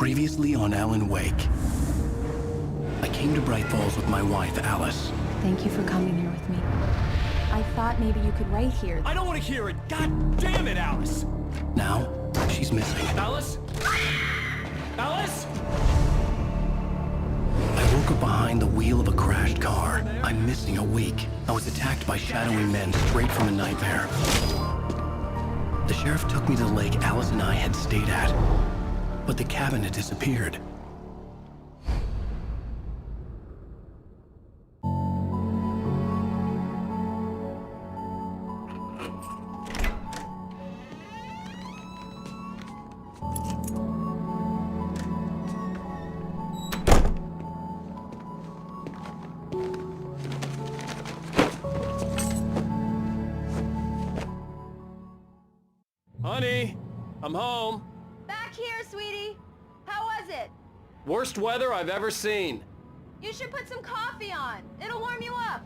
Previously on Alan Wake. I came to Bright Falls with my wife, Alice. Thank you for coming here with me. I thought maybe you could write here. I don't want to hear it! God damn it, Alice! Now, she's missing. Alice? Alice? I woke up behind the wheel of a crashed car. I'm missing a week. I was attacked by shadowy men straight from a nightmare. The sheriff took me to the lake Alice and I had stayed at, but the cabin had disappeared. Honey, I'm home. Back here, sweetie. How was it? Worst weather I've ever seen. You should put some coffee on. It'll warm you up.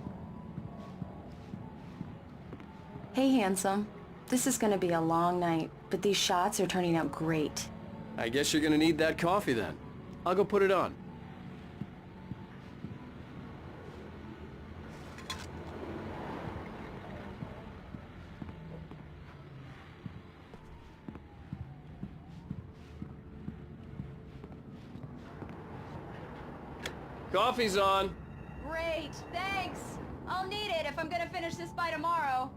Hey, handsome. This is gonna be a long night, but these shots are turning out great. I guess you're gonna need that coffee then. I'll go put it on. Coffee's on. Great, thanks. I'll need it if I'm gonna finish this by tomorrow.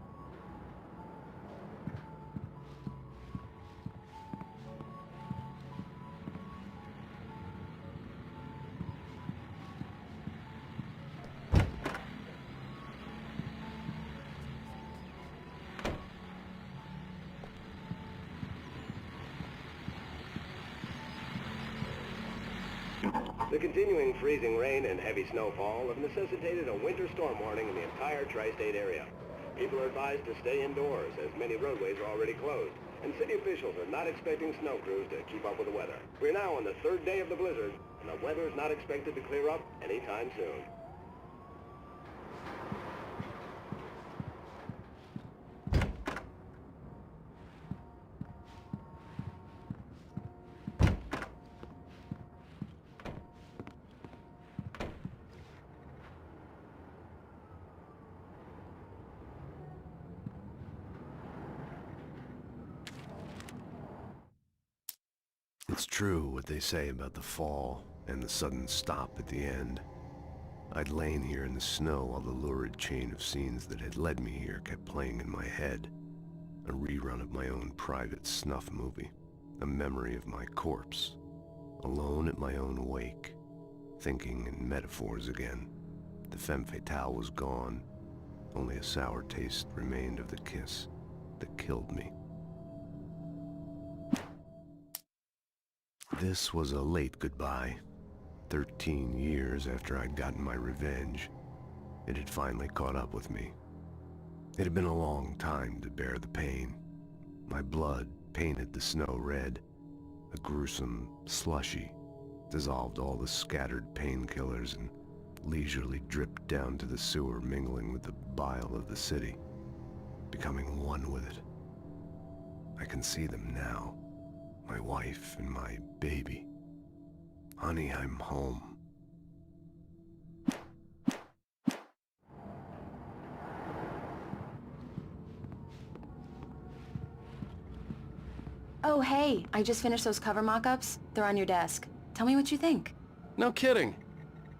The continuing freezing rain and heavy snowfall have necessitated a winter storm warning in the entire tri-state area. People are advised to stay indoors as many roadways are already closed, and city officials are not expecting snow crews to keep up with the weather. We're now on the third day of the blizzard, and the weather is not expected to clear up anytime soon. It's true what they say about the fall and the sudden stop at the end. I'd lain here in the snow while the lurid chain of scenes that had led me here kept playing in my head. A rerun of my own private snuff movie. A memory of my corpse. Alone at my own wake. Thinking in metaphors again. The femme fatale was gone. Only a sour taste remained of the kiss that killed me. This was a late goodbye. 13 years after I'd gotten my revenge, it had finally caught up with me. It had been a long time to bear the pain. My blood painted the snow red. A gruesome slushy dissolved all the scattered painkillers and leisurely dripped down to the sewer, mingling with the bile of the city, becoming one with it. I can see them now. My wife and my baby. Honey, I'm home. Oh, hey, I just finished those cover mock-ups. They're on your desk. Tell me what you think. No kidding.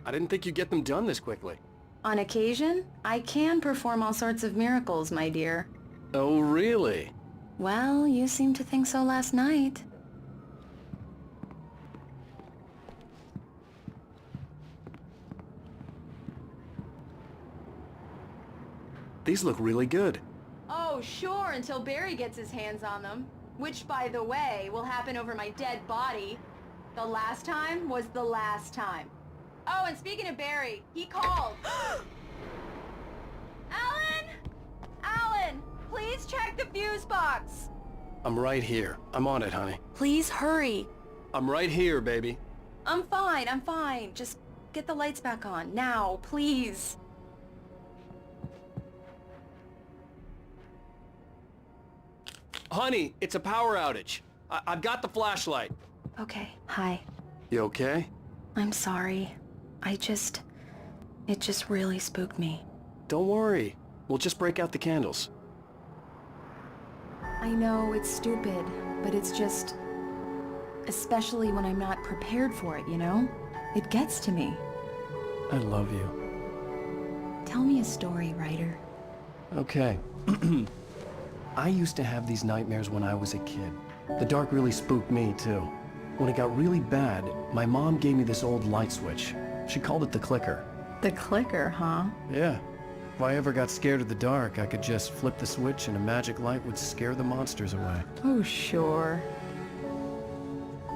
I didn't think you'd get them done this quickly. On occasion, I can perform all sorts of miracles, my dear. Oh, really? Well, you seemed to think so last night. These look really good. Oh, sure, until Barry gets his hands on them. Which, by the way, will happen over my dead body. The last time was the last time. Oh, and speaking of Barry, he called. Alan! Alan, please check the fuse box. I'm right here. I'm on it, honey. Please hurry. I'm right here, baby. I'm fine. Just get the lights back on. Now, please. Honey, it's a power outage. I've got the flashlight. Okay, hi. You okay? I'm sorry. It just really spooked me. Don't worry. We'll just break out the candles. I know it's stupid, but it's just... Especially when I'm not prepared for it, you know? It gets to me. I love you. Tell me a story, writer. Okay. I used to have these nightmares when I was a kid. The dark really spooked me, too. When it got really bad, my mom gave me this old light switch. She called it the clicker. The clicker, huh? Yeah. If I ever got scared of the dark, I could just flip the switch and a magic light would scare the monsters away. Oh, sure.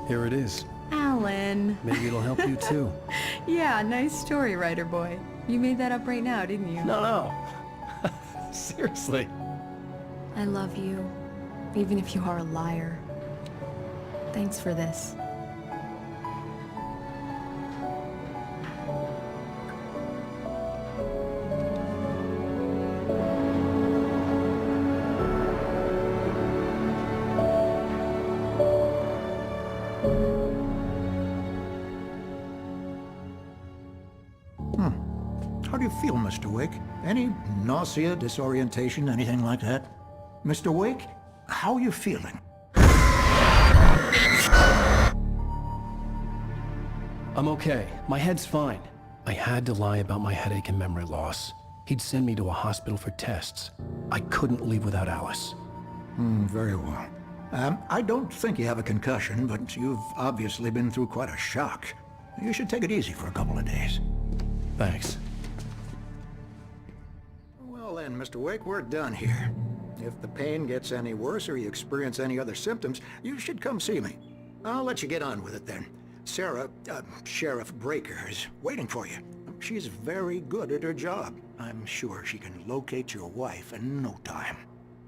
Here it is. Alan. Maybe it'll help you, too. Yeah, nice story, writer boy. You made that up right now, didn't you? No. Seriously. I love you, even if you are a liar. Thanks for this. How do you feel, Mr. Wake? Any nausea, disorientation, anything like that? Mr. Wake, how are you feeling? I'm okay. My head's fine. I had to lie about my headache and memory loss. He'd send me to a hospital for tests. I couldn't leave without Alice. Very well. I don't think you have a concussion, but you've obviously been through quite a shock. You should take it easy for a couple of days. Thanks. Well then, Mr. Wake, we're done here. If the pain gets any worse or you experience any other symptoms, you should come see me. I'll let you get on with it then. Sarah, Sheriff Breaker, is waiting for you. She's very good at her job. I'm sure she can locate your wife in no time.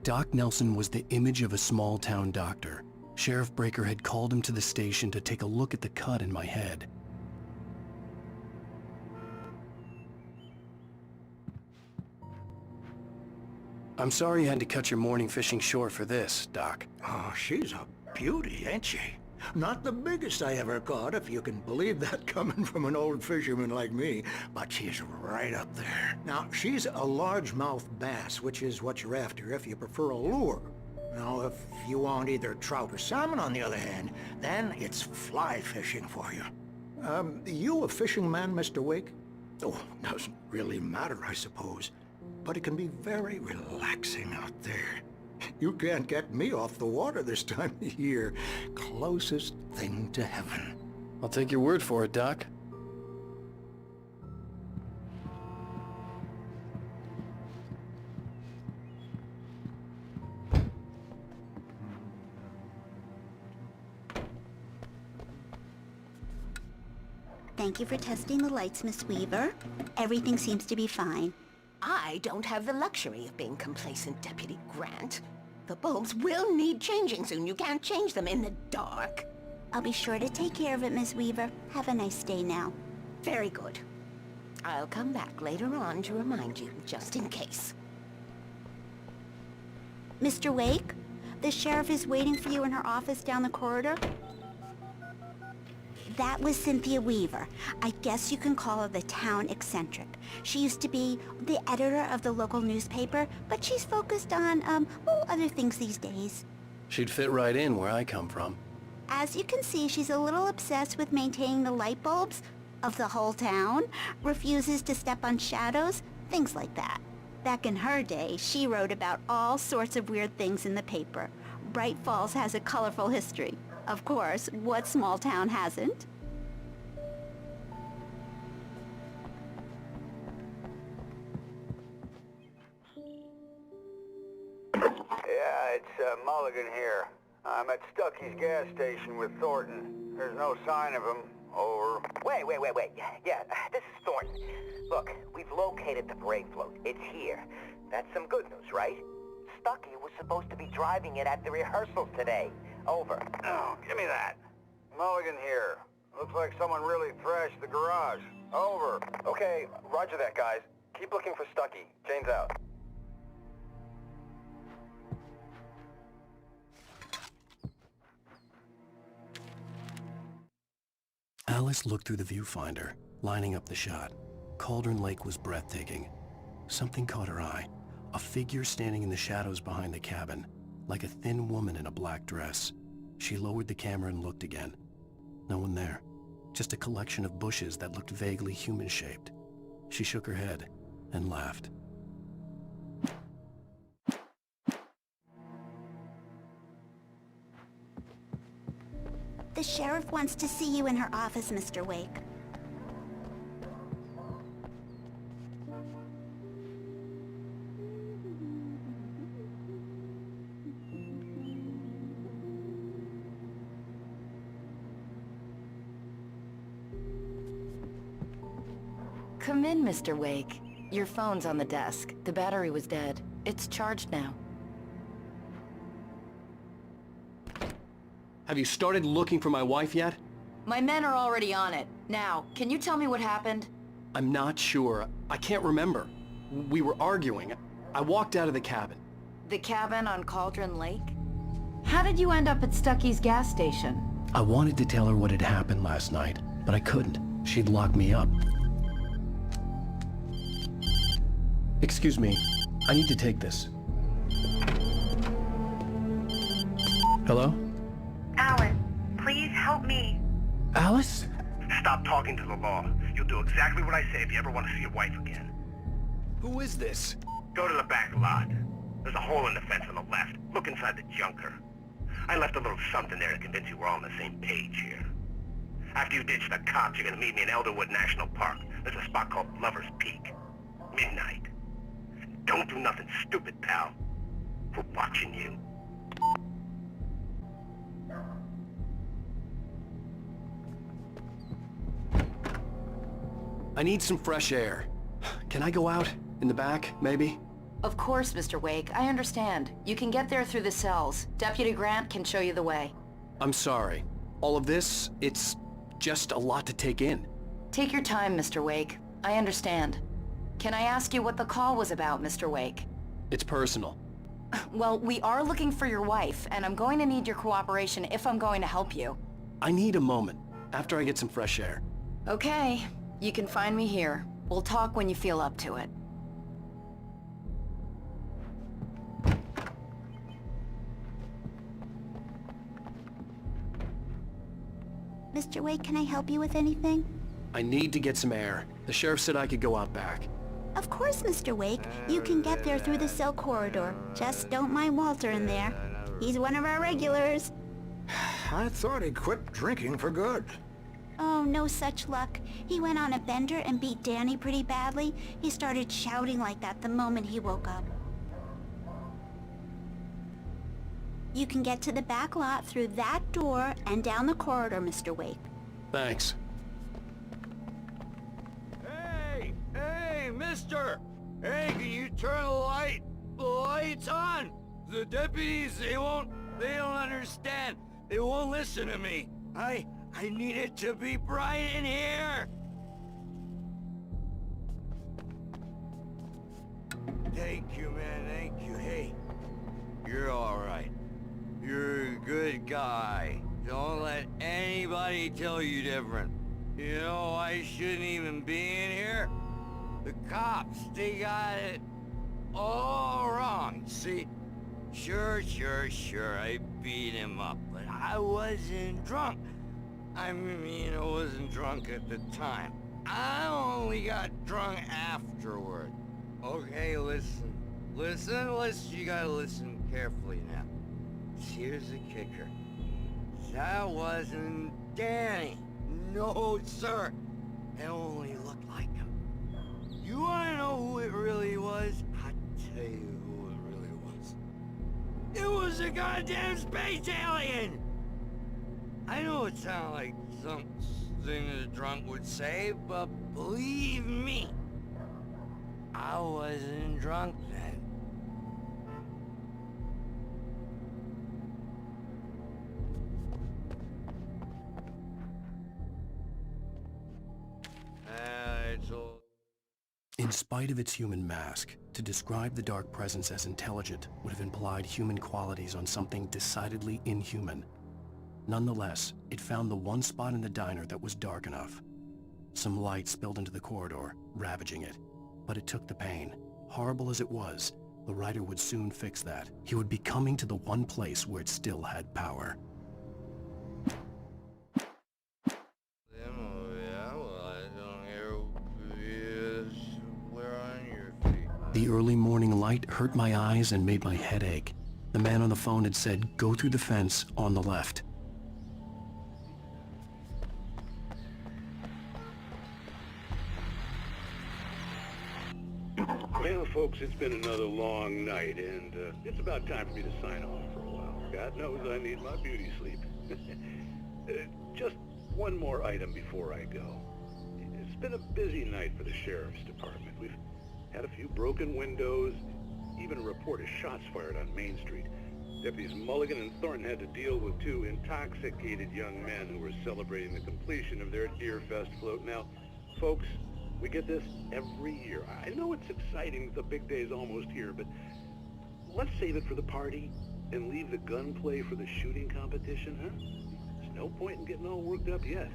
Doc Nelson was the image of a small-town doctor. Sheriff Breaker had called him to the station to take a look at the cut in my head. I'm sorry you had to cut your morning fishing short for this, Doc. Oh, she's a beauty, ain't she? Not the biggest I ever caught, if you can believe that coming from an old fisherman like me, but she's right up there. Now, she's a largemouth bass, which is what you're after if you prefer a lure. Now, if you want either trout or salmon, on the other hand, then it's fly fishing for you. You a fishing man, Mr. Wake? Oh, doesn't really matter, I suppose. But it can be very relaxing out there. You can't get me off the water this time of year. Closest thing to heaven. I'll take your word for it, Doc. Thank you for testing the lights, Miss Weaver. Everything seems to be fine. I don't have the luxury of being complacent, Deputy Grant. The bulbs will need changing soon. You can't change them in the dark. I'll be sure to take care of it, Miss Weaver. Have a nice day now. Very good. I'll come back later on to remind you, just in case. Mr. Wake, the sheriff is waiting for you in her office down the corridor. That was Cynthia Weaver. I guess you can call her the town eccentric. She used to be the editor of the local newspaper, but she's focused on, other things these days. She'd fit right in where I come from. As you can see, she's a little obsessed with maintaining the light bulbs of the whole town, refuses to step on shadows, things like that. Back in her day, she wrote about all sorts of weird things in the paper. Bright Falls has a colorful history. Of course, what small town hasn't? Yeah, it's Mulligan here. I'm at Stucky's gas station with Thornton. There's no sign of him. Over. Wait. Yeah, this is Thornton. Look, we've located the brake float. It's here. That's some good news, right? Stucky was supposed to be driving it at the rehearsals today. Over. Oh, give me that. Mulligan here. Looks like someone really thrashed the garage. Over. Okay, roger that, guys. Keep looking for Stucky. Jane's out. Alice looked through the viewfinder, lining up the shot. Cauldron Lake was breathtaking. Something caught her eye. A figure standing in the shadows behind the cabin, like a thin woman in a black dress. She lowered the camera and looked again. No one there. Just a collection of bushes that looked vaguely human-shaped. She shook her head and laughed. The sheriff wants to see you in her office, Mr. Wake. Come in, Mr. Wake. Your phone's on the desk. The battery was dead. It's charged now. Have you started looking for my wife yet? My men are already on it. Now, can you tell me what happened? I'm not sure. I can't remember. We were arguing. I walked out of the cabin. The cabin on Cauldron Lake? How did you end up at Stucky's gas station? I wanted to tell her what had happened last night, but I couldn't. She'd lock me up. Excuse me. I need to take this. Hello? Alan, please help me. Alice? Stop talking to the law. You'll do exactly what I say if you ever want to see your wife again. Who is this? Go to the back lot. There's a hole in the fence on the left. Look inside the junker. I left a little something there to convince you we're all on the same page here. After you ditch the cops, you're gonna meet me in ElderWood National Park. There's a spot called Lover's Peak. Midnight. Don't do nothing stupid, pal. We're watching you. I need some fresh air. Can I go out? In the back, maybe? Of course, Mr. Wake. I understand. You can get there through the cells. Deputy Grant can show you the way. I'm sorry. All of this, it's just a lot to take in. Take your time, Mr. Wake. I understand. Can I ask you what the call was about, Mr. Wake? It's personal. Well, we are looking for your wife, and I'm going to need your cooperation if I'm going to help you. I need a moment, after I get some fresh air. Okay. You can find me here. We'll talk when you feel up to it. Mr. Wake, can I help you with anything? I need to get some air. The sheriff said I could go out back. Of course, Mr. Wake. You can get there through the cell corridor. Just don't mind Walter in there. He's one of our regulars. I thought he quit drinking for good. Oh, no such luck. He went on a bender and beat Danny pretty badly. He started shouting like that the moment he woke up. You can get to the back lot through that door and down the corridor, Mr. Wake. Thanks. Hey, mister! Hey, can you turn the lights on? The deputies, they don't understand. They won't listen to me. I need it to be bright in here! Thank you, man, thank you. Hey, you're alright. You're a good guy. Don't let anybody tell you different. You know, I shouldn't even be in here. The cops, they got it all wrong. See, sure, I beat him up, but I wasn't drunk. I mean, I wasn't drunk at the time. I only got drunk afterward. Okay, listen, you gotta listen carefully now. Here's the kicker. That wasn't Danny. No, sir. It only looked like him. You wanna know who it really was? I'll tell you who it really was. It was a goddamn space alien! I know it sounds like something a drunk would say, but believe me, I wasn't drunk then. In spite of its human mask, to describe the dark presence as intelligent would have implied human qualities on something decidedly inhuman. Nonetheless, it found the one spot in the diner that was dark enough. Some light spilled into the corridor, ravaging it. But it took the pain. Horrible as it was, the writer would soon fix that. He would be coming to the one place where it still had power. The early morning light hurt my eyes and made my head ache. The man on the phone had said, "Go through the fence on the left." Well, folks, it's been another long night, and it's about time for me to sign off for a while. God knows I need my beauty sleep. Just one more item before I go. It's been a busy night for the Sheriff's Department. We've had a few broken windows, even a report of shots fired on Main Street. Deputies Mulligan and Thornton had to deal with two intoxicated young men who were celebrating the completion of their Deer Fest float. Now, folks, we get this every year. I know it's exciting, the big day's almost here, but let's save it for the party and leave the gunplay for the shooting competition, huh? There's no point in getting all worked up yet.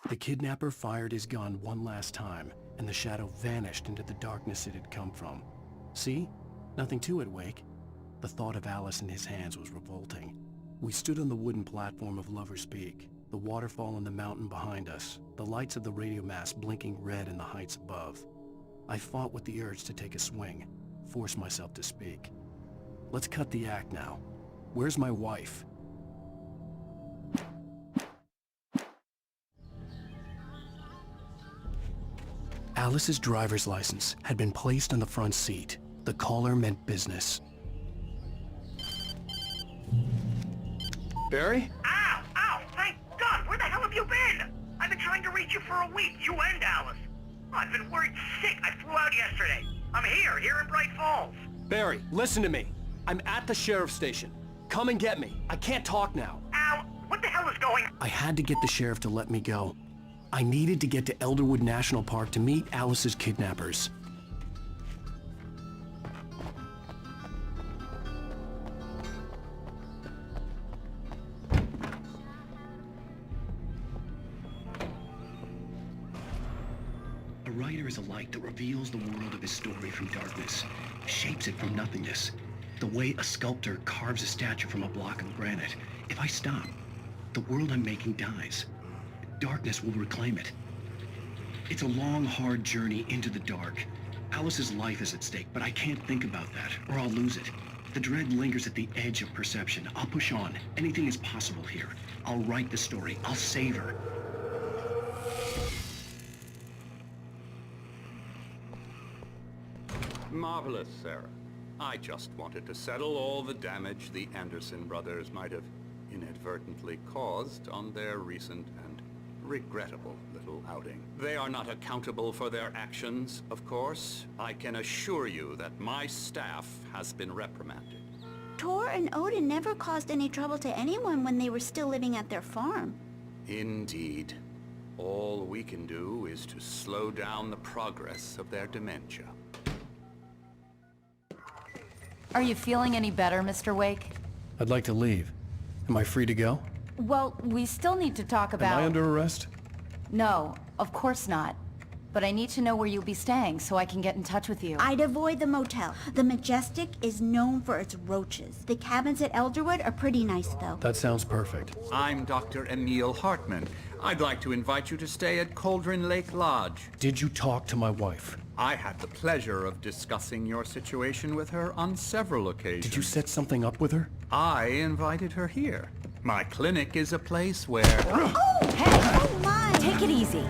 The kidnapper fired his gun one last time, and the shadow vanished into the darkness it had come from. See? Nothing to it, Wake. The thought of Alice in his hands was revolting. We stood on the wooden platform of Lover's Peak, the waterfall on the mountain behind us, the lights of the radio mast blinking red in the heights above. I fought with the urge to take a swing, force myself to speak. Let's cut the act now. Where's my wife? Alice's driver's license had been placed on the front seat. The caller meant business. Barry? Ow! Ow! Thank God! Where the hell have you been? I've been trying to reach you for a week, you and Alice. I've been worried sick. I flew out yesterday. I'm here in Bright Falls. Barry, listen to me. I'm at the sheriff's station. Come and get me. I can't talk now. Ow! What the hell is going on? I had to get the sheriff to let me go. I needed to get to ElderWood National Park to meet Alice's kidnappers. A writer is a light that reveals the world of his story from darkness, shapes it from nothingness. The way a sculptor carves a statue from a block of granite. If I stop, the world I'm making dies. Darkness will reclaim it. It's a long, hard journey into the dark. Alice's life is at stake, but I can't think about that, or I'll lose it. The dread lingers at the edge of perception. I'll push on. Anything is possible here. I'll write the story. I'll save her. Marvelous, Sarah. I just wanted to settle all the damage the Anderson brothers might have inadvertently caused on their recent and regrettable little outing. They are not accountable for their actions, of course. I can assure you that my staff has been reprimanded. Tor and Odin never caused any trouble to anyone when they were still living at their farm. Indeed. All we can do is to slow down the progress of their dementia. Are you feeling any better, Mr. Wake? I'd like to leave. Am I free to go? Well, we still need to talk about... Am I under arrest? No, of course not. But I need to know where you'll be staying so I can get in touch with you. I'd avoid the motel. The Majestic is known for its roaches. The cabins at ElderWood are pretty nice, though. That sounds perfect. I'm Dr. Emil Hartman. I'd like to invite you to stay at Cauldron Lake Lodge. Did you talk to my wife? I had the pleasure of discussing your situation with her on several occasions. Did you set something up with her? I invited her here. My clinic is a place where... Oh, hey! Oh, my! Take it easy.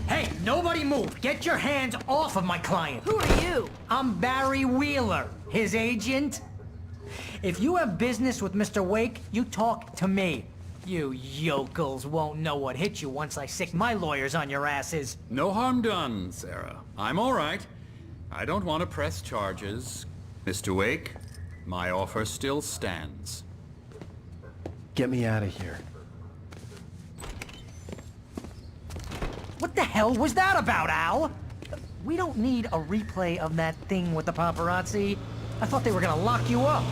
Hey, nobody move! Get your hands off of my client! Who are you? I'm Barry Wheeler, his agent. If you have business with Mr. Wake, you talk to me. You yokels won't know what hit you once I sick my lawyers on your asses. No harm done, Sarah. I'm all right. I don't want to press charges. Mr. Wake, my offer still stands. Get me out of here. What the hell was that about, Al? We don't need a replay of that thing with the paparazzi. I thought they were gonna lock you up.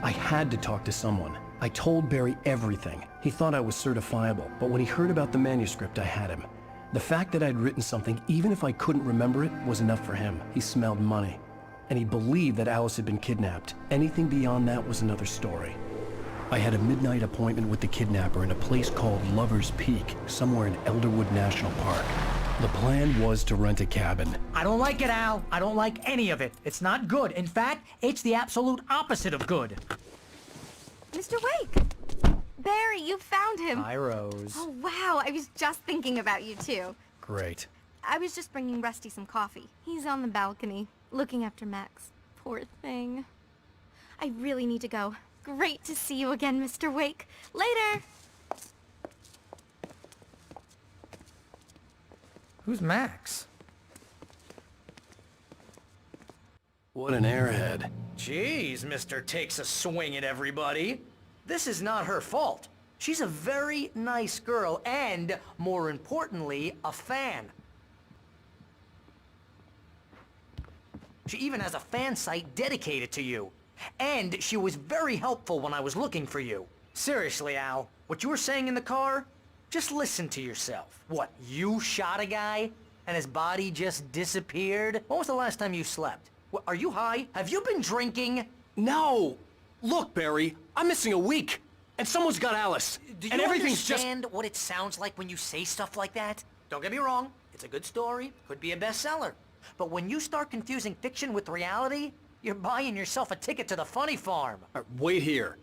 I had to talk to someone. I told Barry everything. He thought I was certifiable, but when he heard about the manuscript, I had him. The fact that I'd written something, even if I couldn't remember it, was enough for him. He smelled money. And he believed that Alice had been kidnapped. Anything beyond that was another story. I had a midnight appointment with the kidnapper in a place called Lover's Peak, somewhere in ElderWood National Park. The plan was to rent a cabin. I don't like it, Al. I don't like any of it. It's not good. In fact, it's the absolute opposite of good. Mr. Wake! Barry, you found him! Hi, Rose. Oh, wow. I was just thinking about you, too. Great. I was just bringing Rusty some coffee. He's on the balcony, looking after Max. Poor thing. I really need to go. Great to see you again, Mr. Wake. Later! Who's Max? What an airhead. Jeez, Mr. Takes a swing at everybody. This is not her fault. She's a very nice girl and, more importantly, a fan. She even has a fan site dedicated to you. And she was very helpful when I was looking for you. Seriously, Al, what you were saying in the car? Just listen to yourself. What, you shot a guy and his body just disappeared? When was the last time you slept? What, are you high? Have you been drinking? No! Look, Barry, I'm missing a week. And someone's got Alice. Do you and everything's understand what it sounds like when you say stuff like that? Don't get me wrong, it's a good story, could be a bestseller. But when you start confusing fiction with reality, you're buying yourself a ticket to the funny farm. Wait here.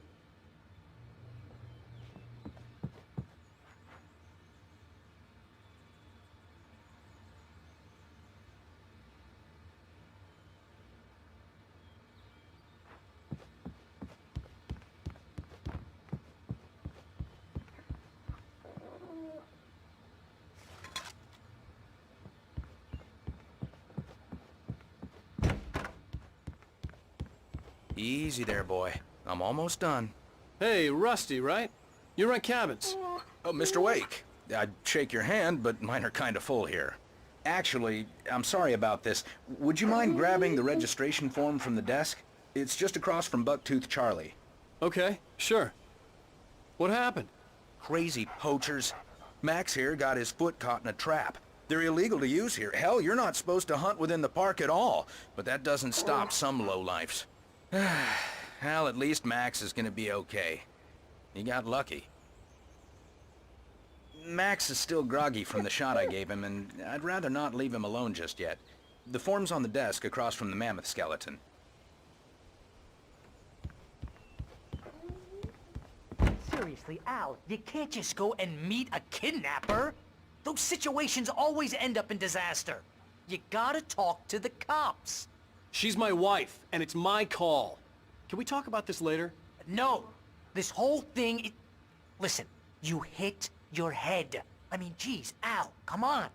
Easy there, boy. I'm almost done. Hey, Rusty, right? You rent cabins. Oh, Mr. Wake. I'd shake your hand, but mine are kind of full here. Actually, I'm sorry about this. Would you mind grabbing the registration form from the desk? It's just across from Bucktooth Charlie. Okay, sure. What happened? Crazy poachers. Max here got his foot caught in a trap. They're illegal to use here. Hell, you're not supposed to hunt within the park at all. But that doesn't stop some lowlifes. Well, at least Max is gonna be okay. He got lucky. Max is still groggy from the shot I gave him, and I'd rather not leave him alone just yet. The form's on the desk across from the mammoth skeleton. Seriously, Al, you can't just go and meet a kidnapper. Those situations always end up in disaster. You gotta talk to the cops. She's my wife, and it's my call. Can we talk about this later? No. This whole thing... Listen, you hit your head. I mean, geez, Al, come on.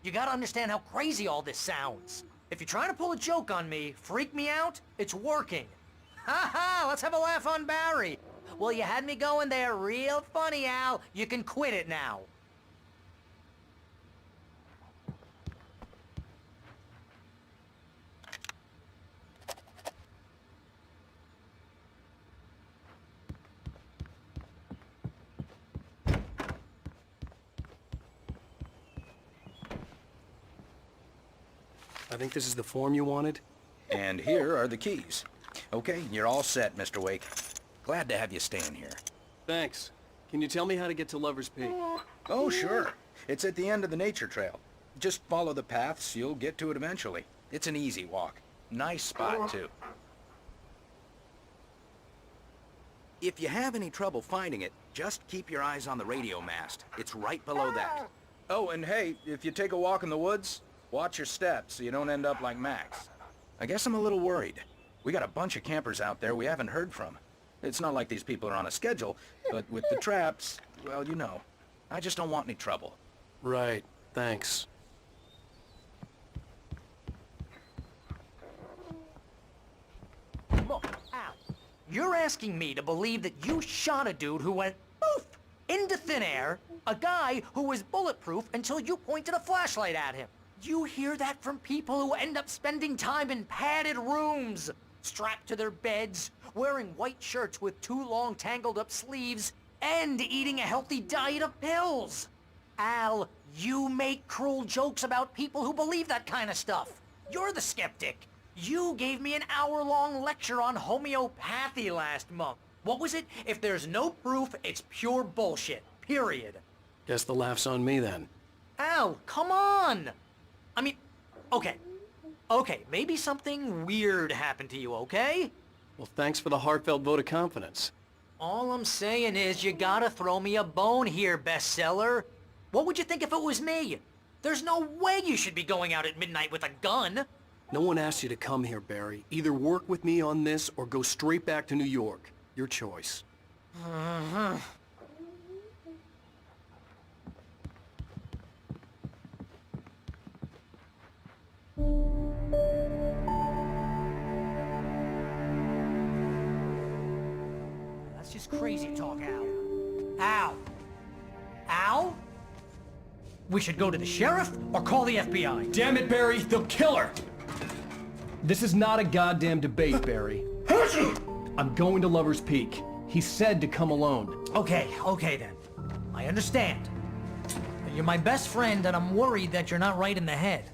You gotta understand how crazy all this sounds. If you're trying to pull a joke on me, freak me out, it's working. Ha ha, let's have a laugh on Barry. Well, you had me going there real funny, Al. You can quit it now. I think this is the form you wanted. And here are the keys. Okay, you're all set, Mr. Wake. Glad to have you staying here. Thanks. Can you tell me how to get to Lover's Peak? Oh, sure. It's at the end of the nature trail. Just follow the paths, you'll get to it eventually. It's an easy walk. Nice spot, too. If you have any trouble finding it, just keep your eyes on the radio mast. It's right below that. Oh, and hey, if you take a walk in the woods, watch your steps so you don't end up like Max. I guess I'm a little worried. We got a bunch of campers out there we haven't heard from. It's not like these people are on a schedule, but with the traps, well, you know. I just don't want any trouble. Right. Thanks. Look, Al, you're asking me to believe that you shot a dude who went poof into thin air, a guy who was bulletproof until you pointed a flashlight at him. You hear that from people who end up spending time in padded rooms, strapped to their beds, wearing white shirts with too long tangled up sleeves, and eating a healthy diet of pills. Al, you make cruel jokes about people who believe that kind of stuff. You're the skeptic. You gave me an hour-long lecture on homeopathy last month. What was it? If there's no proof, it's pure bullshit. Period. Guess the laugh's on me then. Al, come on! I mean, okay. Okay, maybe something weird happened to you, okay? Well, thanks for the heartfelt vote of confidence. All I'm saying is you gotta throw me a bone here, bestseller. What would you think if it was me? There's no way you should be going out at midnight with a gun. No one asked you to come here, Barry. Either work with me on this or go straight back to New York. Your choice. That's just crazy talk, Al. Al? Al? We should go to the sheriff or call the FBI. Damn it, Barry! They'll kill her! This is not a goddamn debate, Barry. I'm going to Lover's Peak. He said to come alone. Okay then. I understand. You're my best friend and I'm worried that you're not right in the head.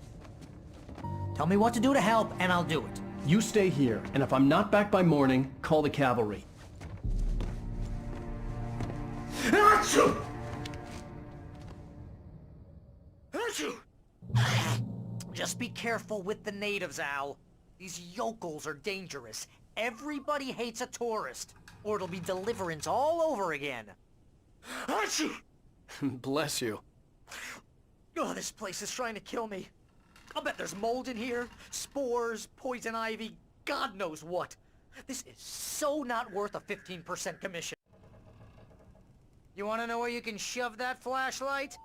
Tell me what to do to help and I'll do it. You stay here, and if I'm not back by morning, call the cavalry. Achoo! Just be careful with the natives, Al. These yokels are dangerous. Everybody hates a tourist, or it'll be deliverance all over again. Achoo! Bless you. Oh, this place is trying to kill me. I'll bet there's mold in here, spores, poison ivy, God knows what. This is so not worth a 15% commission. You want to know where you can shove that flashlight?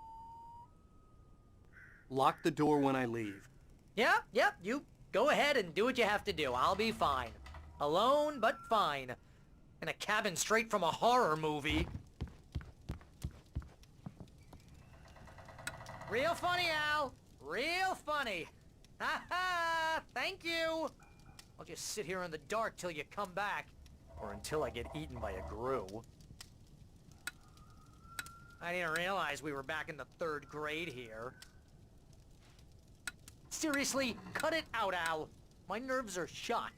Lock the door when I leave. Yep, you go ahead and do what you have to do. I'll be fine. Alone, but fine. In a cabin straight from a horror movie. Real funny, Al. Real funny. Ha ha! Thank you! I'll just sit here in the dark till you come back. Or until I get eaten by a grue. I didn't realize we were back in the 3rd grade here. Seriously, cut it out, Al. My nerves are shot.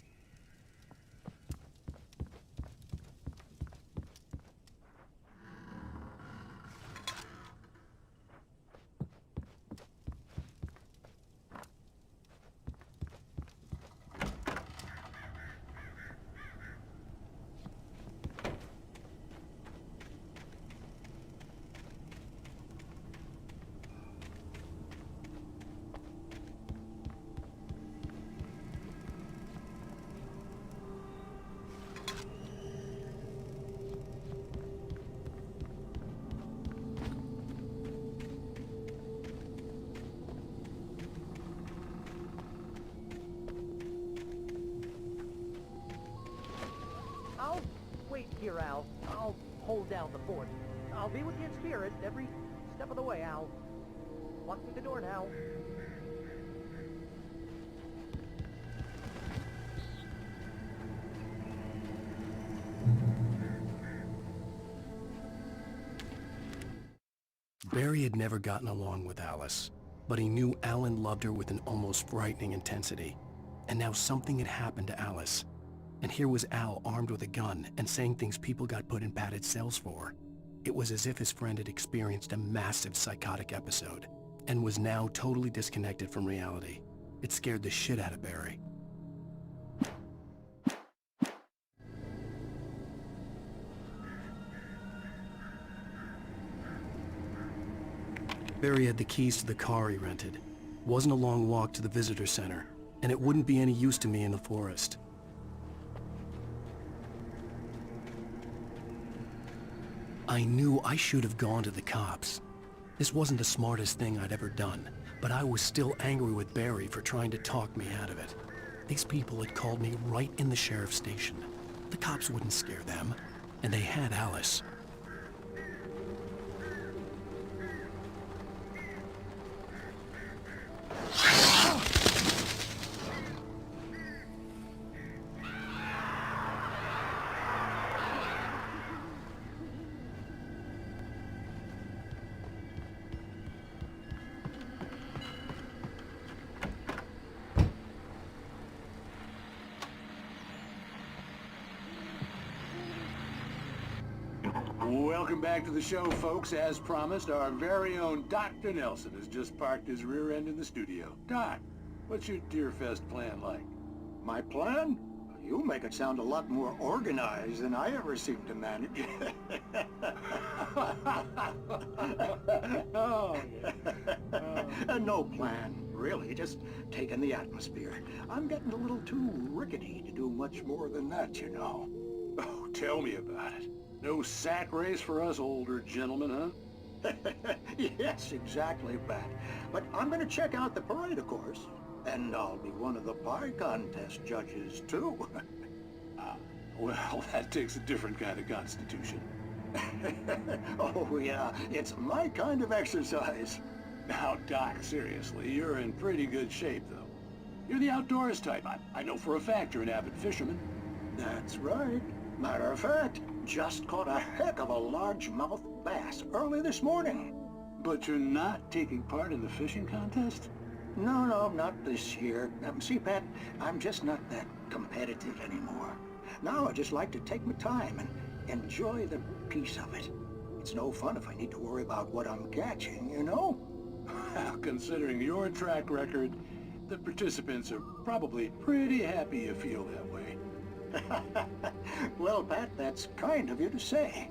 I'll wait here, Al. I'll hold down the fort. I'll be with you in spirit every step of the way, Al. Lock me the door now. Barry had never gotten along with Alice, but he knew Alan loved her with an almost frightening intensity. And now something had happened to Alice. And here was Al armed with a gun and saying things people got put in padded cells for. It was as if his friend had experienced a massive psychotic episode and was now totally disconnected from reality. It scared the shit out of Barry. Barry had the keys to the car he rented. Wasn't a long walk to the visitor center, and it wouldn't be any use to me in the forest. I knew I should have gone to the cops. This wasn't the smartest thing I'd ever done, but I was still angry with Barry for trying to talk me out of it. These people had called me right in the sheriff's station. The cops wouldn't scare them, and they had Alice. Welcome back to the show, folks. As promised, our very own Dr. Nelson has just parked his rear end in the studio. Doc, what's your Deerfest plan like? My plan? You make it sound a lot more organized than I ever seem to manage. No plan, really. Just taking the atmosphere. I'm getting a little too rickety to do much more than that, you know. Oh, tell me about it. No sack race for us older gentlemen, huh? Yes, exactly, Pat. But I'm gonna check out the parade, of course. And I'll be one of the pie contest judges, too. Well, that takes a different kind of constitution. Oh, yeah. It's my kind of exercise. Now, Doc, seriously, you're in pretty good shape, though. You're the outdoors type. I know for a fact you're an avid fisherman. That's right. Matter of fact, just caught a heck of a largemouth bass early this morning. But you're not taking part in the fishing contest? No, not this year. See, Pat, I'm just not that competitive anymore. Now I just like to take my time and enjoy the peace of it. It's no fun if I need to worry about what I'm catching, you know? Well, considering your track record, the participants are probably pretty happy you feel that way. Well, Pat, that's kind of you to say.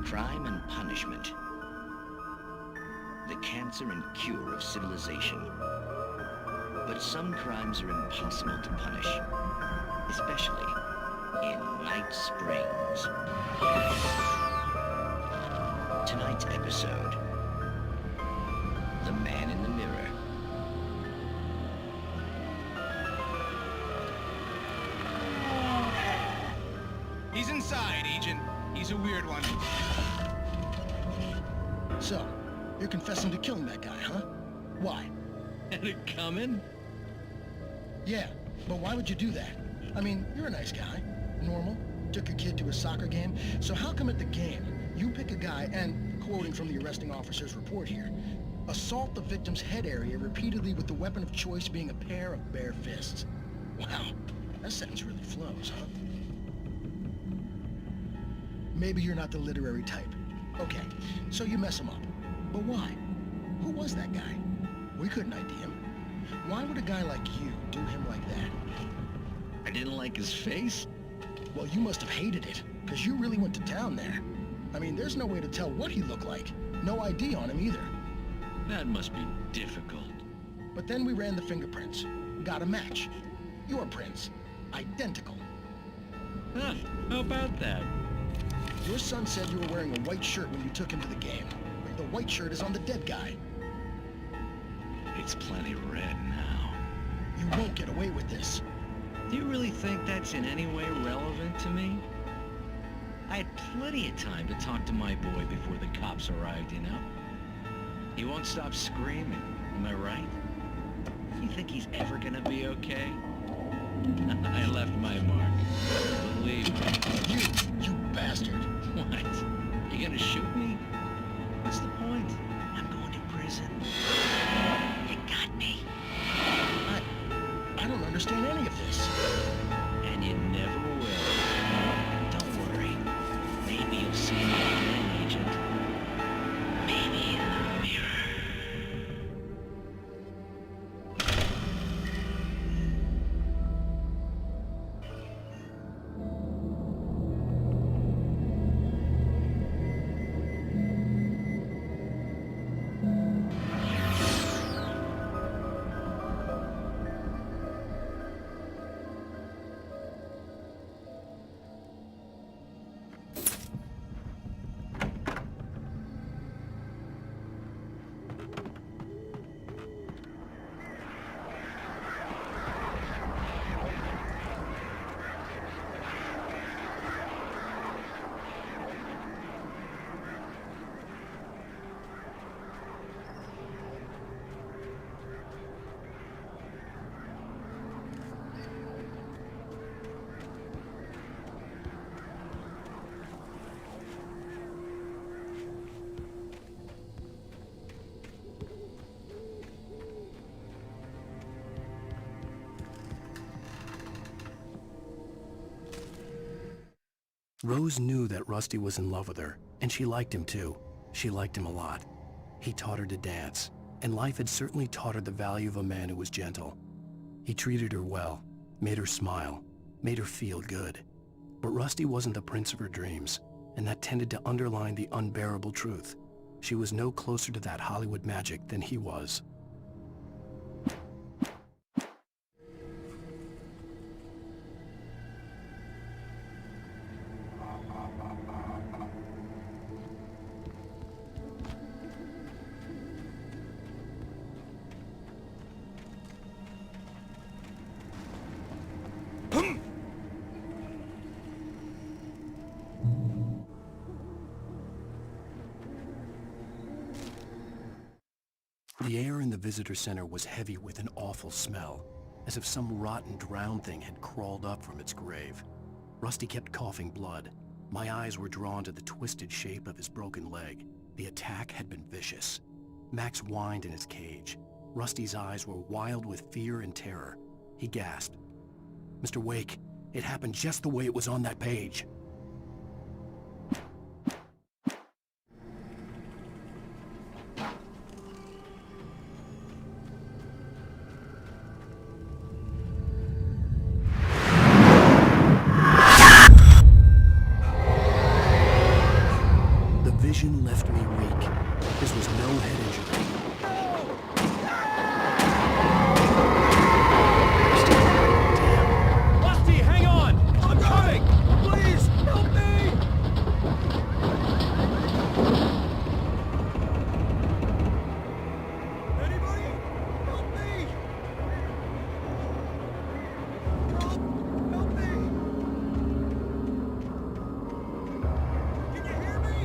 Crime and punishment. The cancer and cure of civilization. But some crimes are impossible to punish, especially in Night Springs. Tonight's episode, The Man in the Mirror. He's inside, Agent. He's a weird one. So, you're confessing to killing that guy, huh? Why? Had it coming? Yeah, but why would you do that? I mean, you're a nice guy. Normal. Took your kid to a soccer game. So how come at the game, you pick a guy and, quoting from the arresting officer's report here, assault the victim's head area repeatedly with the weapon of choice being a pair of bare fists? Wow, that sentence really flows, huh? Maybe you're not the literary type. Okay, so you mess him up. But why? Who was that guy? We couldn't ID him. Why would a guy like you do him like that? I didn't like his face? Well, you must have hated it, because you really went to town there. I mean, there's no way to tell what he looked like. No ID on him either. That must be difficult. But then we ran the fingerprints. got a match. Your prints. Identical. Huh, how about that? Your son said you were wearing a white shirt when you took him to the game. The white shirt is on the dead guy. It's plenty red now. You won't get away with this. Do you really think that's in any way relevant to me? I had plenty of time to talk to my boy before the cops arrived, you know? He won't stop screaming, am I right? You think he's ever gonna be okay? I left my mark. Believe me. You bastard. What? You gonna shoot me? What's the point? I'm going to prison. You got me. I don't understand any of this. And you never will. Don't worry. Maybe you'll see me again, Agent. Maybe in the mirror. Rose knew that Rusty was in love with her, and she liked him too. She liked him a lot. He taught her to dance, and life had certainly taught her the value of a man who was gentle. He treated her well, made her smile, made her feel good. But Rusty wasn't the prince of her dreams, and that tended to underline the unbearable truth. She was no closer to that Hollywood magic than he was. The air in the visitor center was heavy with an awful smell, as if some rotten drowned thing had crawled up from its grave. Rusty kept coughing blood. My eyes were drawn to the twisted shape of his broken leg. The attack had been vicious. Max whined in his cage. Rusty's eyes were wild with fear and terror. He gasped. "Mr. Wake, it happened just the way it was on that page." Vision left me weak. This was no head injury. Damn. Rusty, hang on! I'm coming! Please, help me! Anybody? Help me! Help me! Can you hear me?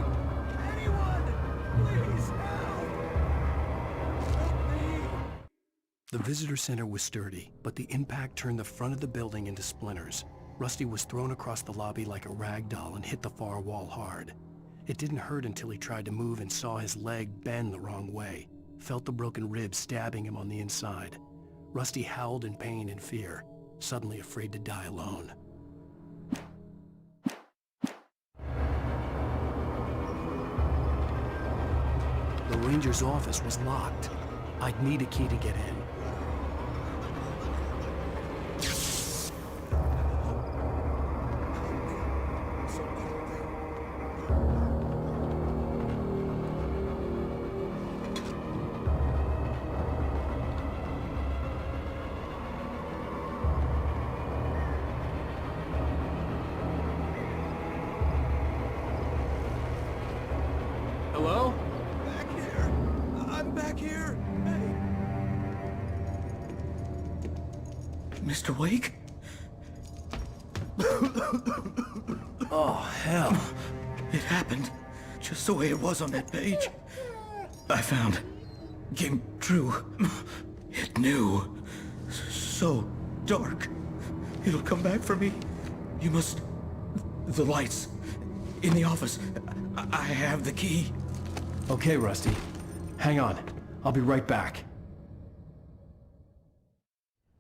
Please, help! Help me! The visitor center was sturdy, but the impact turned the front of the building into splinters. Rusty was thrown across the lobby like a rag doll and hit the far wall hard. It didn't hurt until he tried to move and saw his leg bend the wrong way, felt the broken ribs stabbing him on the inside. Rusty howled in pain and fear, suddenly afraid to die alone. The ranger's office was locked. I'd need a key to get in. Hello? Back here. I'm back here. Hey. Mr. Wake? Oh, hell. It happened just the way it was on that page. I found. Came true. It knew. So dark. It'll come back for me. You must... The lights. In the office. I have the key. Okay, Rusty. Hang on. I'll be right back.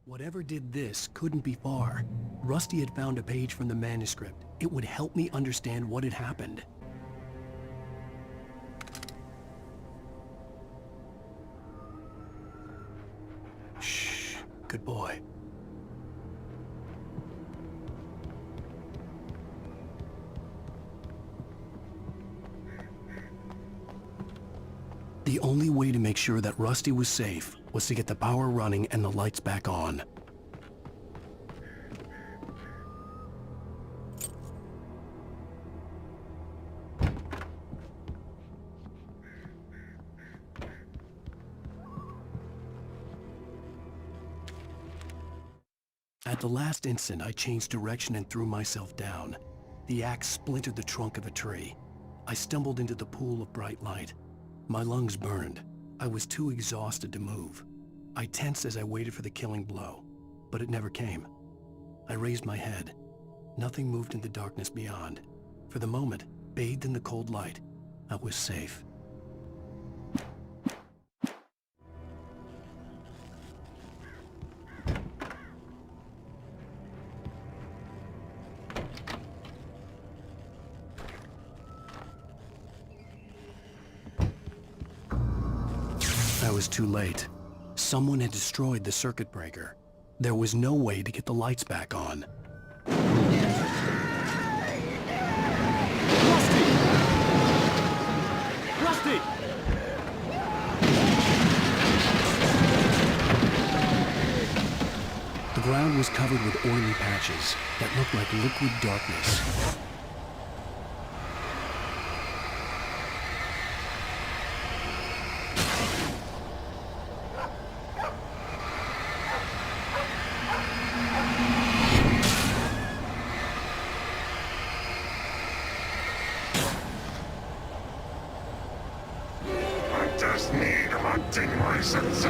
Whatever did this couldn't be far. Rusty had found a page from the manuscript. It would help me understand what had happened. Shh. Good boy. The only way to make sure that Rusty was safe was to get the power running and the lights back on. At the last instant, I changed direction and threw myself down. The axe splintered the trunk of a tree. I stumbled into the pool of bright light. My lungs burned. I was too exhausted to move. I tensed as I waited for the killing blow, but it never came. I raised my head. Nothing moved in the darkness beyond. For the moment, bathed in the cold light, I was safe. I was too late. Someone had destroyed the circuit breaker. There was no way to get the lights back on. Rusty! The ground was covered with oily patches that looked like liquid darkness. Just need hunting licenses.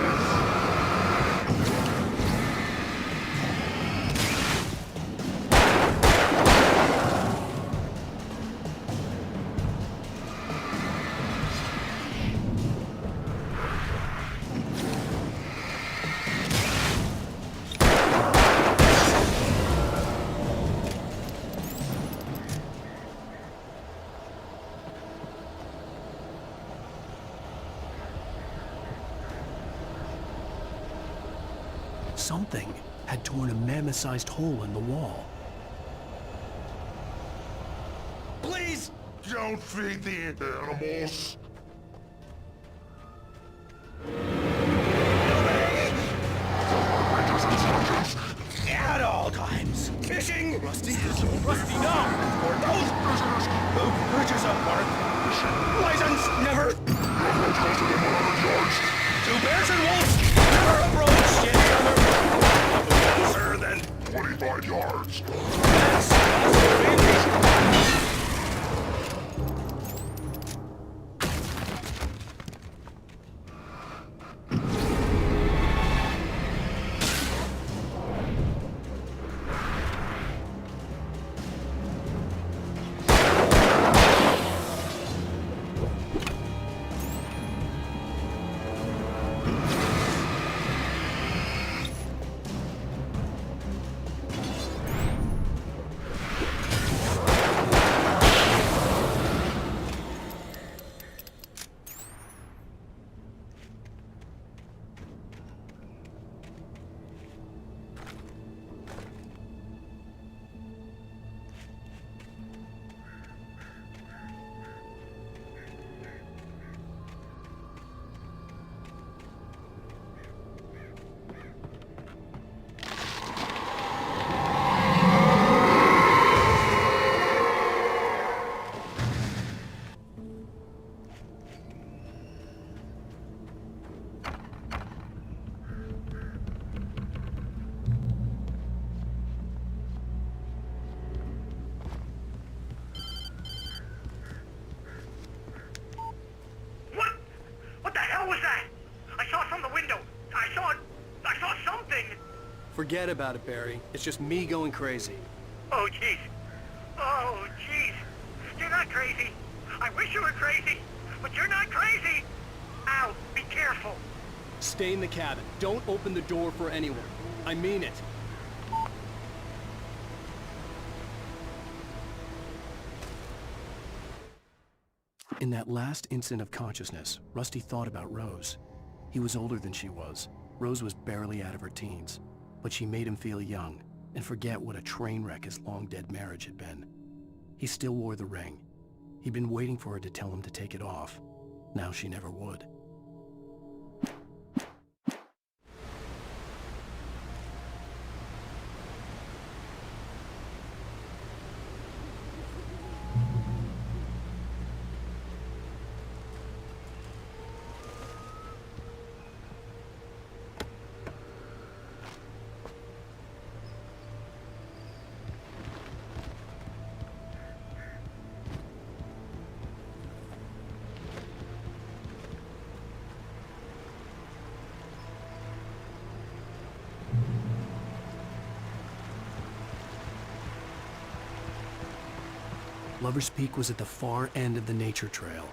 Something had torn a mammoth-sized hole in the wall. Please don't feed the animals. At all times. Fishing! Rusty, no! For those who purchase a park license never... Two bears and wolves never approach any other closer than 25 yards. Forget about it, Barry. It's just me going crazy. Oh, jeez. Oh, jeez. You're not crazy. I wish you were crazy, but you're not crazy. Ow, be careful. Stay in the cabin. Don't open the door for anyone. I mean it. In that last instant of consciousness, Rusty thought about Rose. He was older than she was. Rose was barely out of her teens, but she made him feel young and forget what a train wreck his long-dead marriage had been. He still wore the ring. He'd been waiting for her to tell him to take it off. Now she never would. Lover's Peak was at the far end of the nature trail.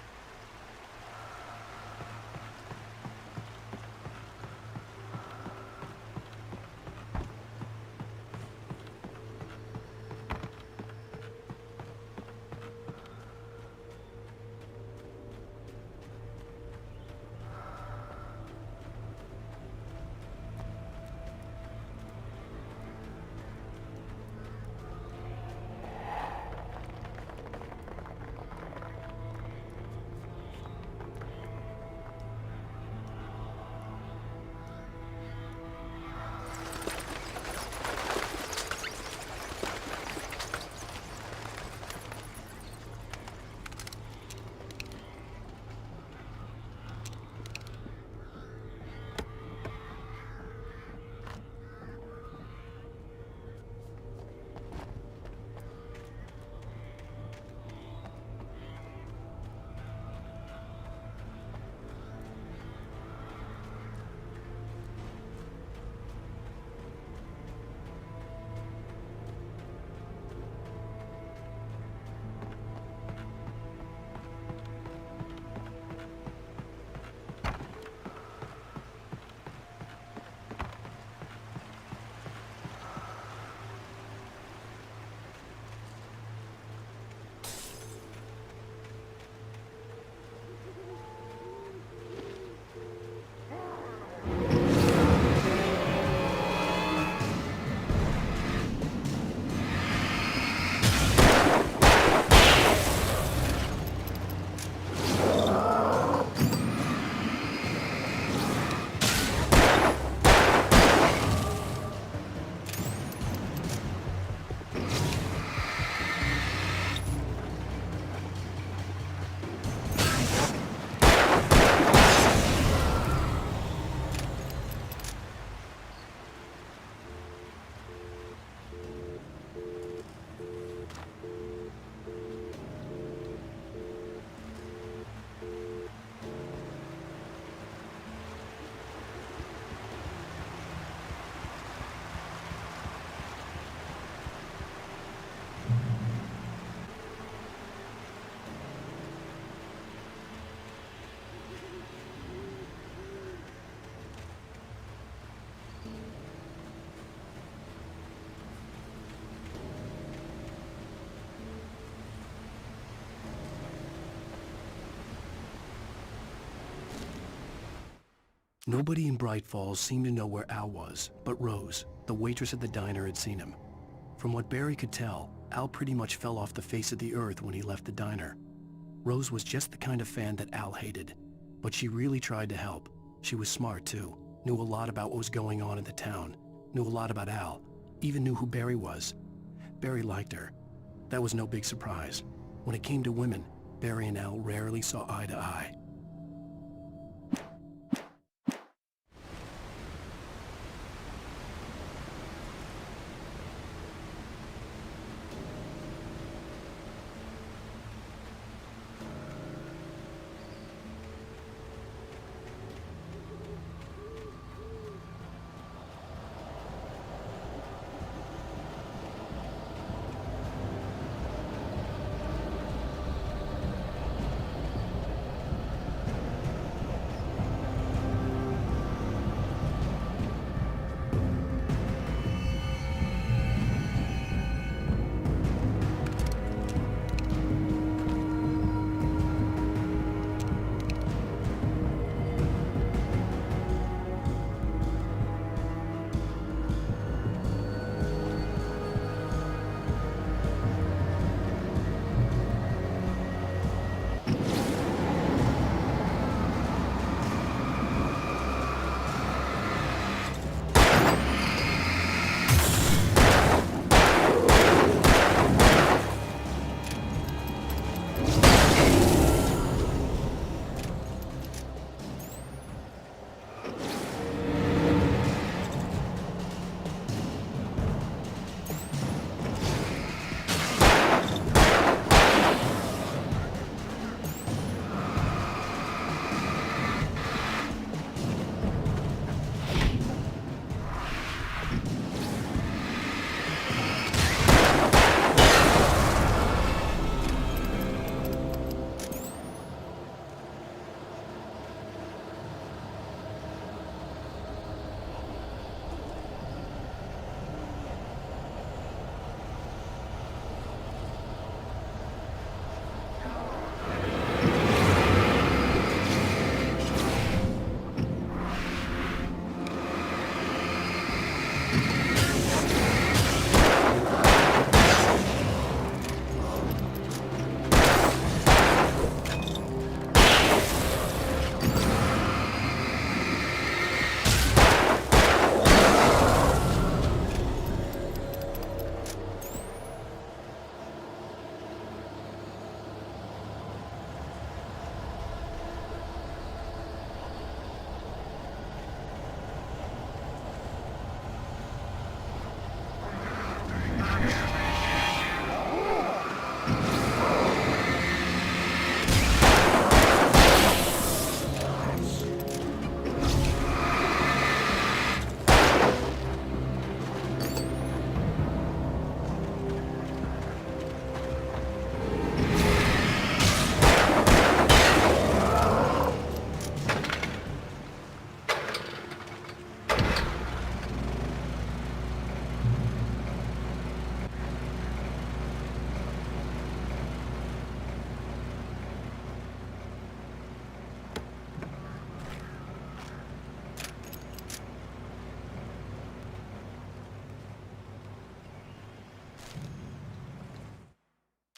Nobody in Bright Falls seemed to know where Al was, but Rose, the waitress at the diner, had seen him. From what Barry could tell, Al pretty much fell off the face of the earth when he left the diner. Rose was just the kind of fan that Al hated, but she really tried to help. She was smart too, knew a lot about what was going on in the town, knew a lot about Al, even knew who Barry was. Barry liked her. That was no big surprise. When it came to women, Barry and Al rarely saw eye to eye.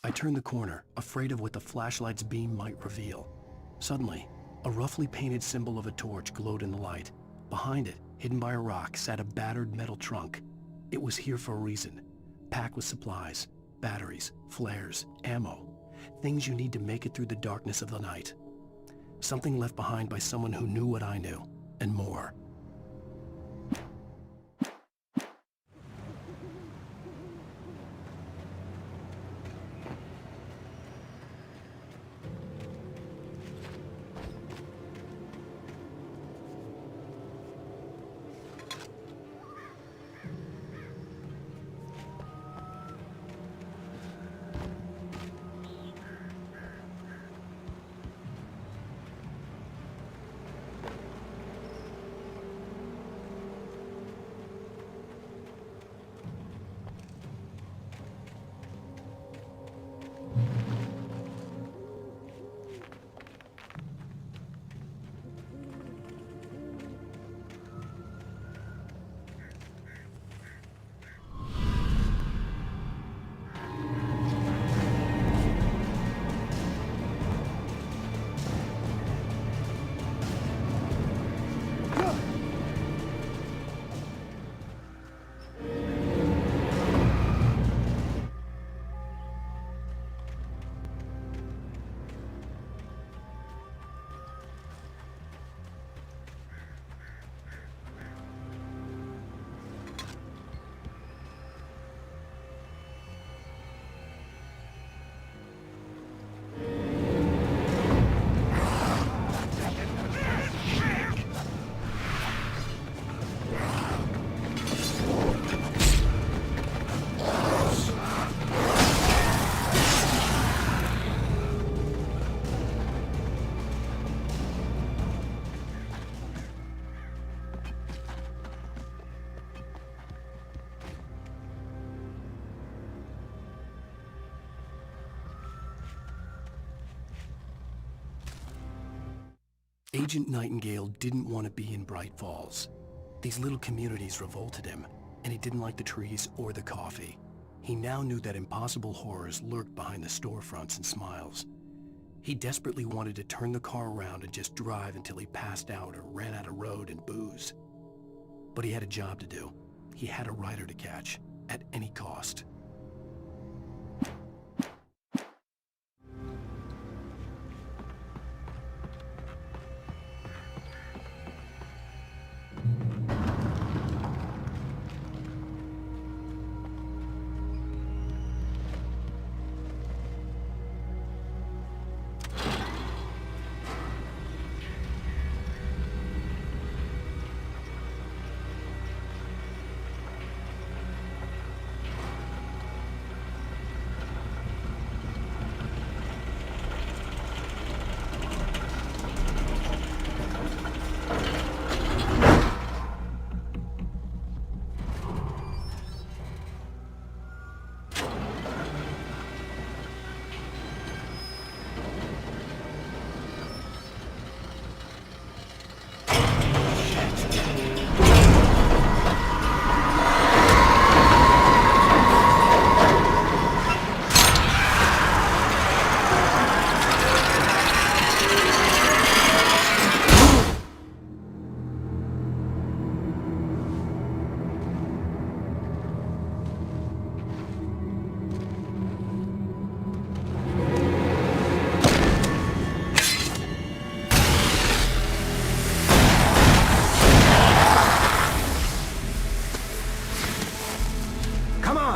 I turned the corner, afraid of what the flashlight's beam might reveal. Suddenly, a roughly painted symbol of a torch glowed in the light. Behind it, hidden by a rock, sat a battered metal trunk. It was here for a reason, packed with supplies, batteries, flares, ammo, things you need to make it through the darkness of the night. Something left behind by someone who knew what I knew, and more. Agent Nightingale didn't want to be in Bright Falls. These little communities revolted him, and he didn't like the trees or the coffee. He now knew that impossible horrors lurked behind the storefronts and smiles. He desperately wanted to turn the car around and just drive until he passed out or ran out of road and booze. But he had a job to do. He had a rider to catch, at any cost.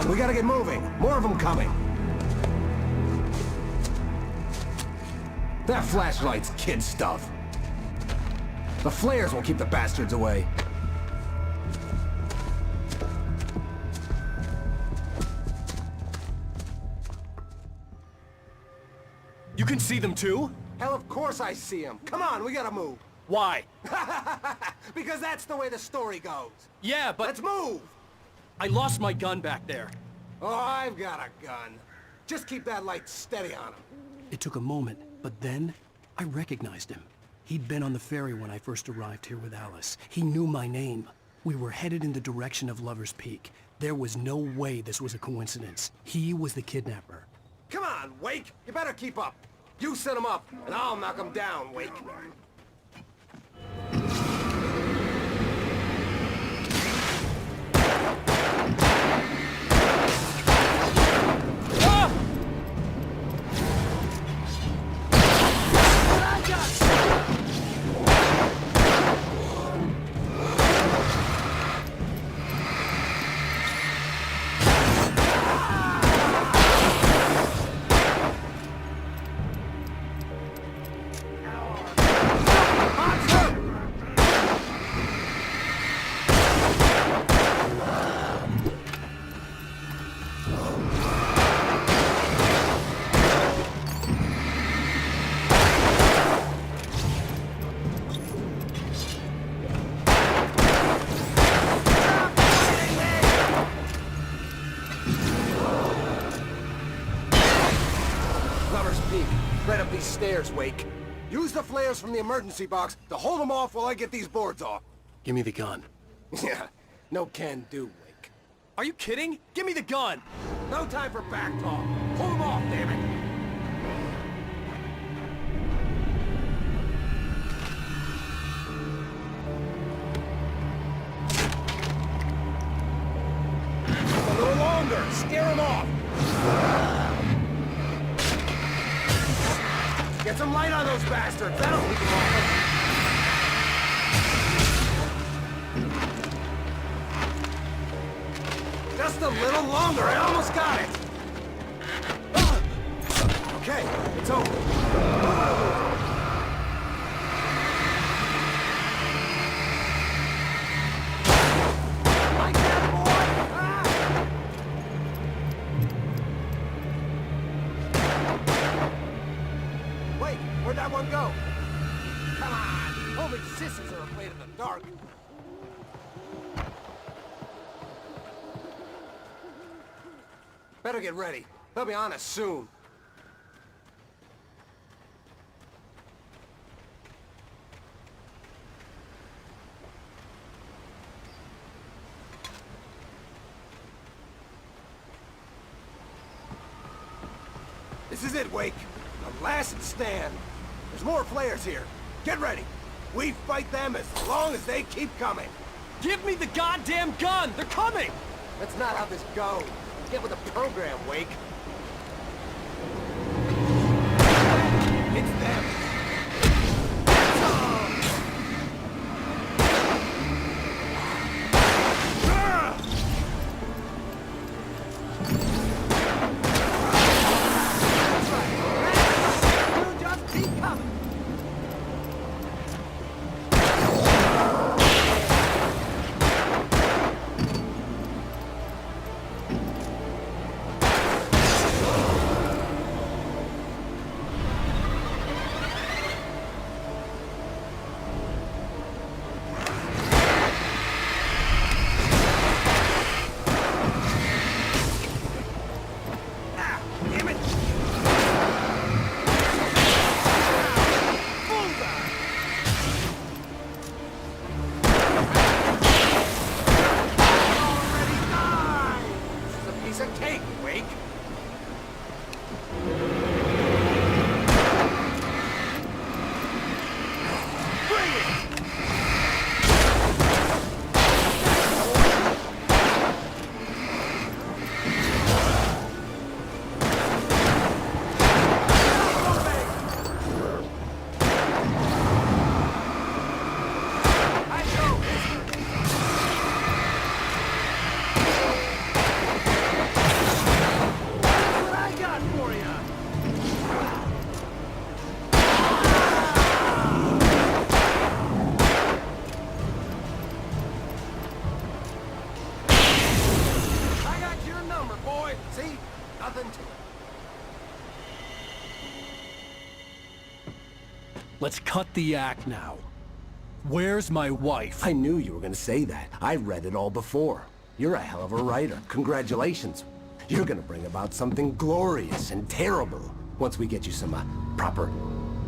We gotta get moving. More of them coming. That flashlight's kid stuff. The flares will keep the bastards away. You can see them too? Hell, of course I see them. Come on, we gotta move. Why? Because that's the way the story goes. Yeah, but... Let's move! I lost my gun back there. Oh, I've got a gun. Just keep that light steady on him. It took a moment, but then I recognized him. He'd been on the ferry when I first arrived here with Alice. He knew my name. We were headed in the direction of Lover's Peak. There was no way this was a coincidence. He was the kidnapper. Come on! on, Wake! You better keep up. You set him up, and I'll knock him down, Wake. Right up these stairs, Wake. Use the flares from the emergency box to hold them off while I get these boards off. Give me the gun. Yeah, no can do, Wake. Are you kidding? Give me the gun! No time for back talk. Pull them off, damn it! A little longer! Scare them off! Get some light on those bastards! That'll keep them off! Just a little longer! I almost got it! Okay, it's over. Where'd that one go? Come on! Only sissies are afraid of the dark. Better get ready. They'll be on us soon. This is it, Wake. The last stand. There's more flares here. Get ready. We fight them as long as they keep coming. Give me the goddamn gun! They're coming! That's not how this goes. Get with the program, Wake. It's them. Let's cut the act now. Where's my wife? I knew you were gonna say that. I read it all before. You're a hell of a writer. Congratulations. You're gonna bring about something glorious and terrible once we get you some proper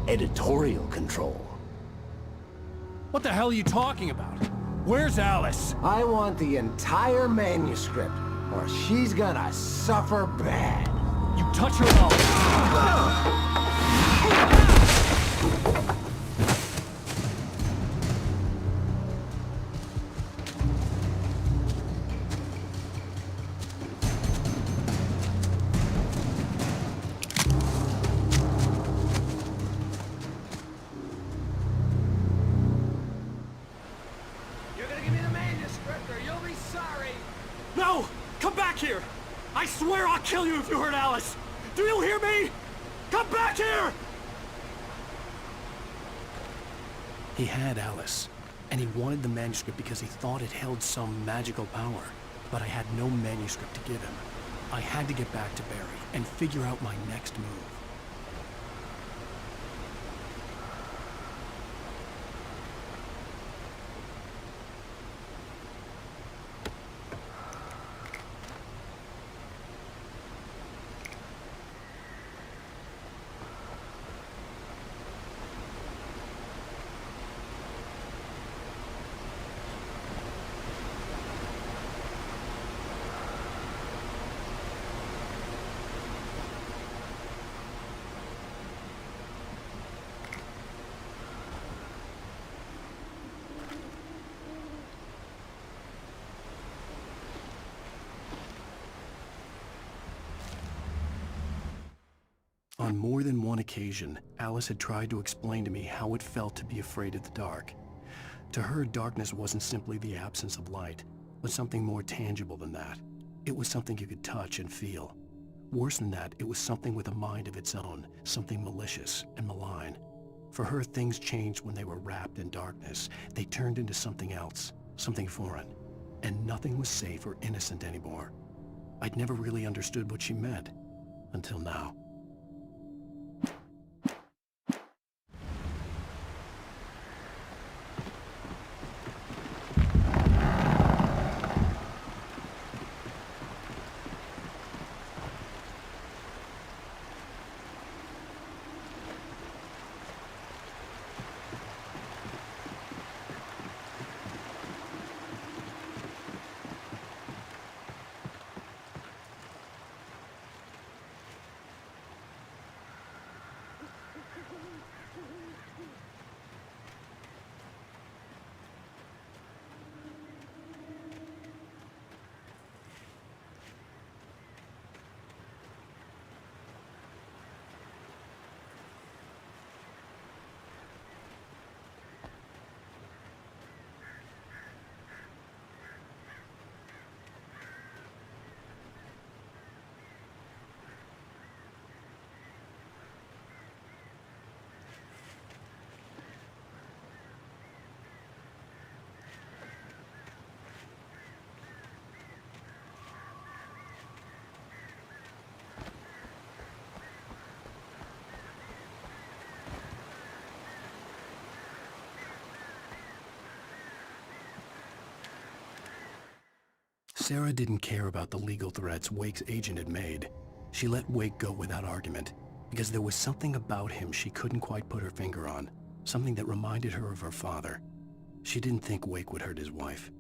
editorial control. What the hell are you talking about? Where's Alice? I want the entire manuscript, or she's gonna suffer bad. You touch her at all. You're gonna give me the manuscript or you'll be sorry! No! Come back here! I swear I'll kill you if you hurt Alice! Do you hear me? Come back here! He had Alice, and he wanted the manuscript because he thought it held some magical power. But I had no manuscript to give him. I had to get back to Barry and figure out my next move. On more than one occasion, Alice had tried to explain to me how it felt to be afraid of the dark. To her, darkness wasn't simply the absence of light, but something more tangible than that. It was something you could touch and feel. Worse than that, it was something with a mind of its own, something malicious and malign. For her, things changed when they were wrapped in darkness. They turned into something else, something foreign. And nothing was safe or innocent anymore. I'd never really understood what she meant, until now. Sarah didn't care about the legal threats Wake's agent had made. She let Wake go without argument, because there was something about him she couldn't quite put her finger on, something that reminded her of her father. She didn't think Wake would hurt his wife.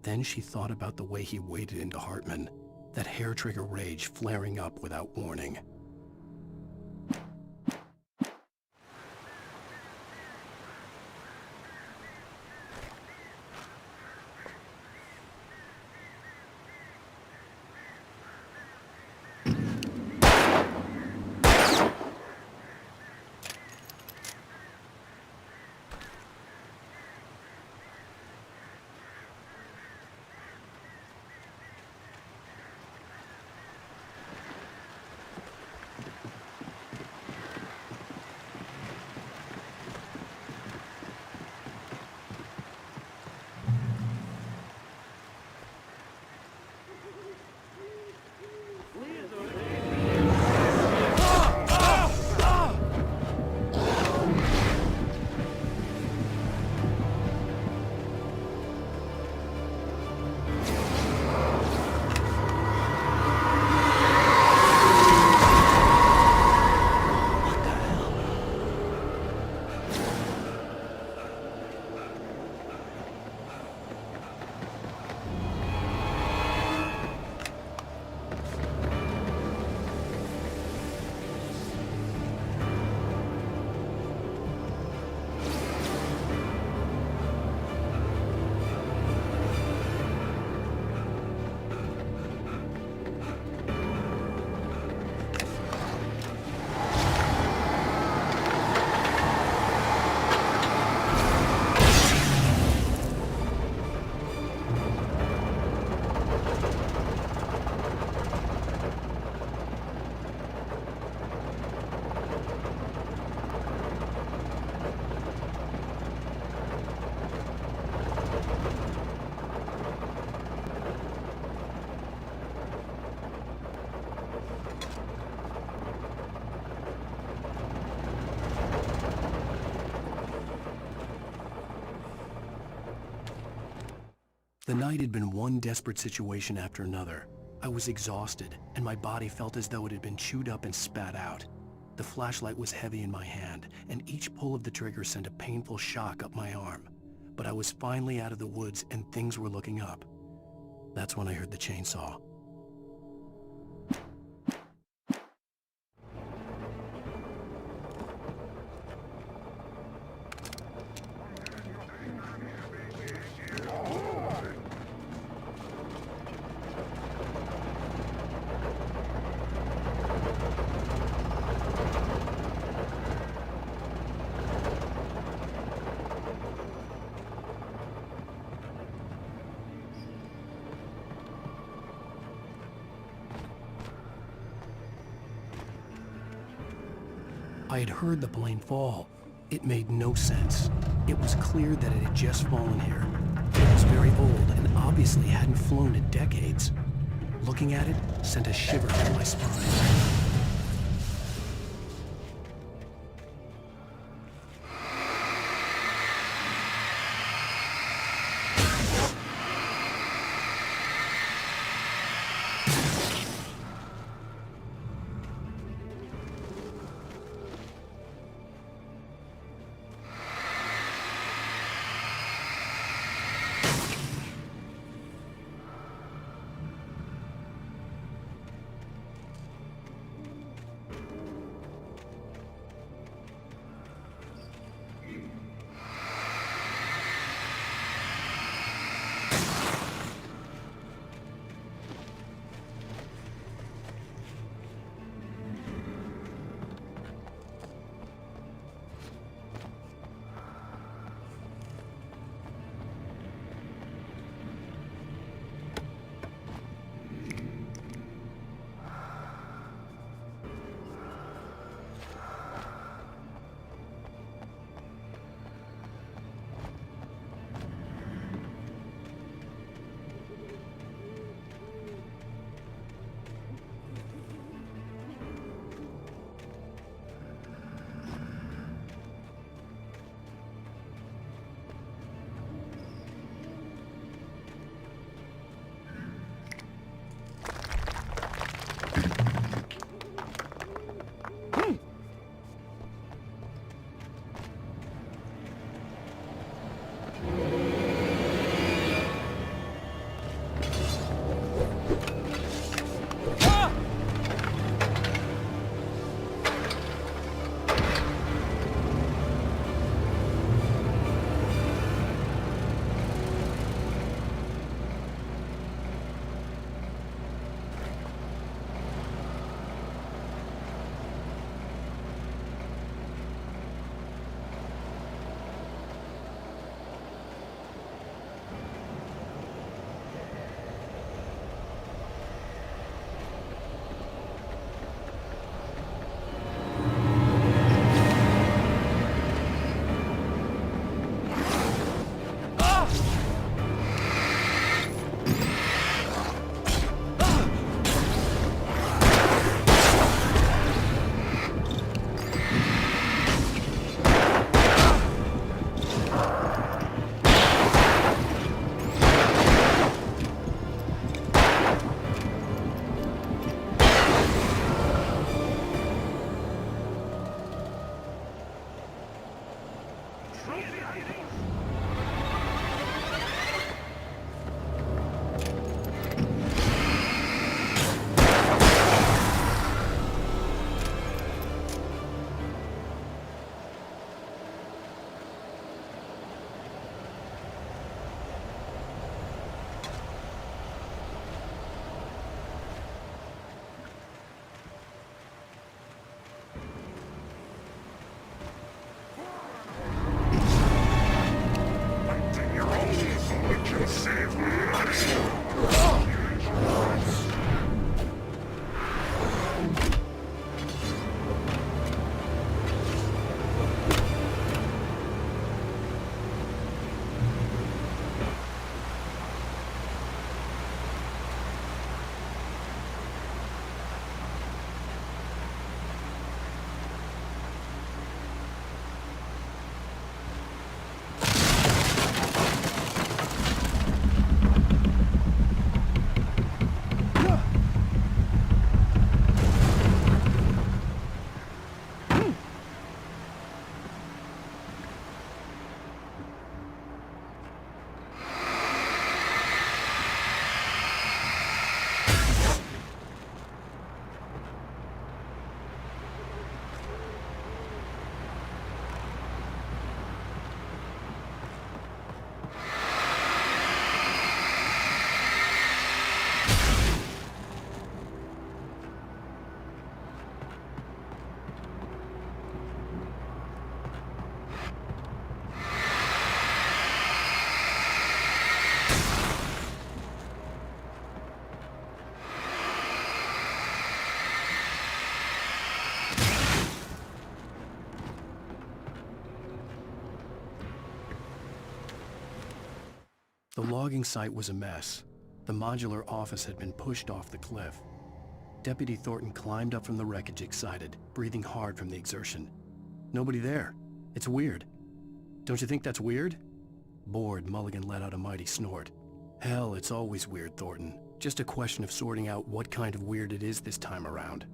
Then she thought about the way he waded into Hartman, that hair-trigger rage flaring up without warning. The night had been one desperate situation after another. I was exhausted, and my body felt as though it had been chewed up and spat out. The flashlight was heavy in my hand, and each pull of the trigger sent a painful shock up my arm. But I was finally out of the woods, and things were looking up. That's when I heard the chainsaw. I had heard the plane fall. It made no sense. It was clear that it had just fallen here. It was very old and obviously hadn't flown in decades. Looking at it sent a shiver down my spine. The logging site was a mess. The modular office had been pushed off the cliff. Deputy Thornton climbed up from the wreckage excited, breathing hard from the exertion. Nobody there. It's weird. Don't you think that's weird? Bored, Mulligan let out a mighty snort. Hell, it's always weird, Thornton. Just a question of sorting out what kind of weird it is this time around.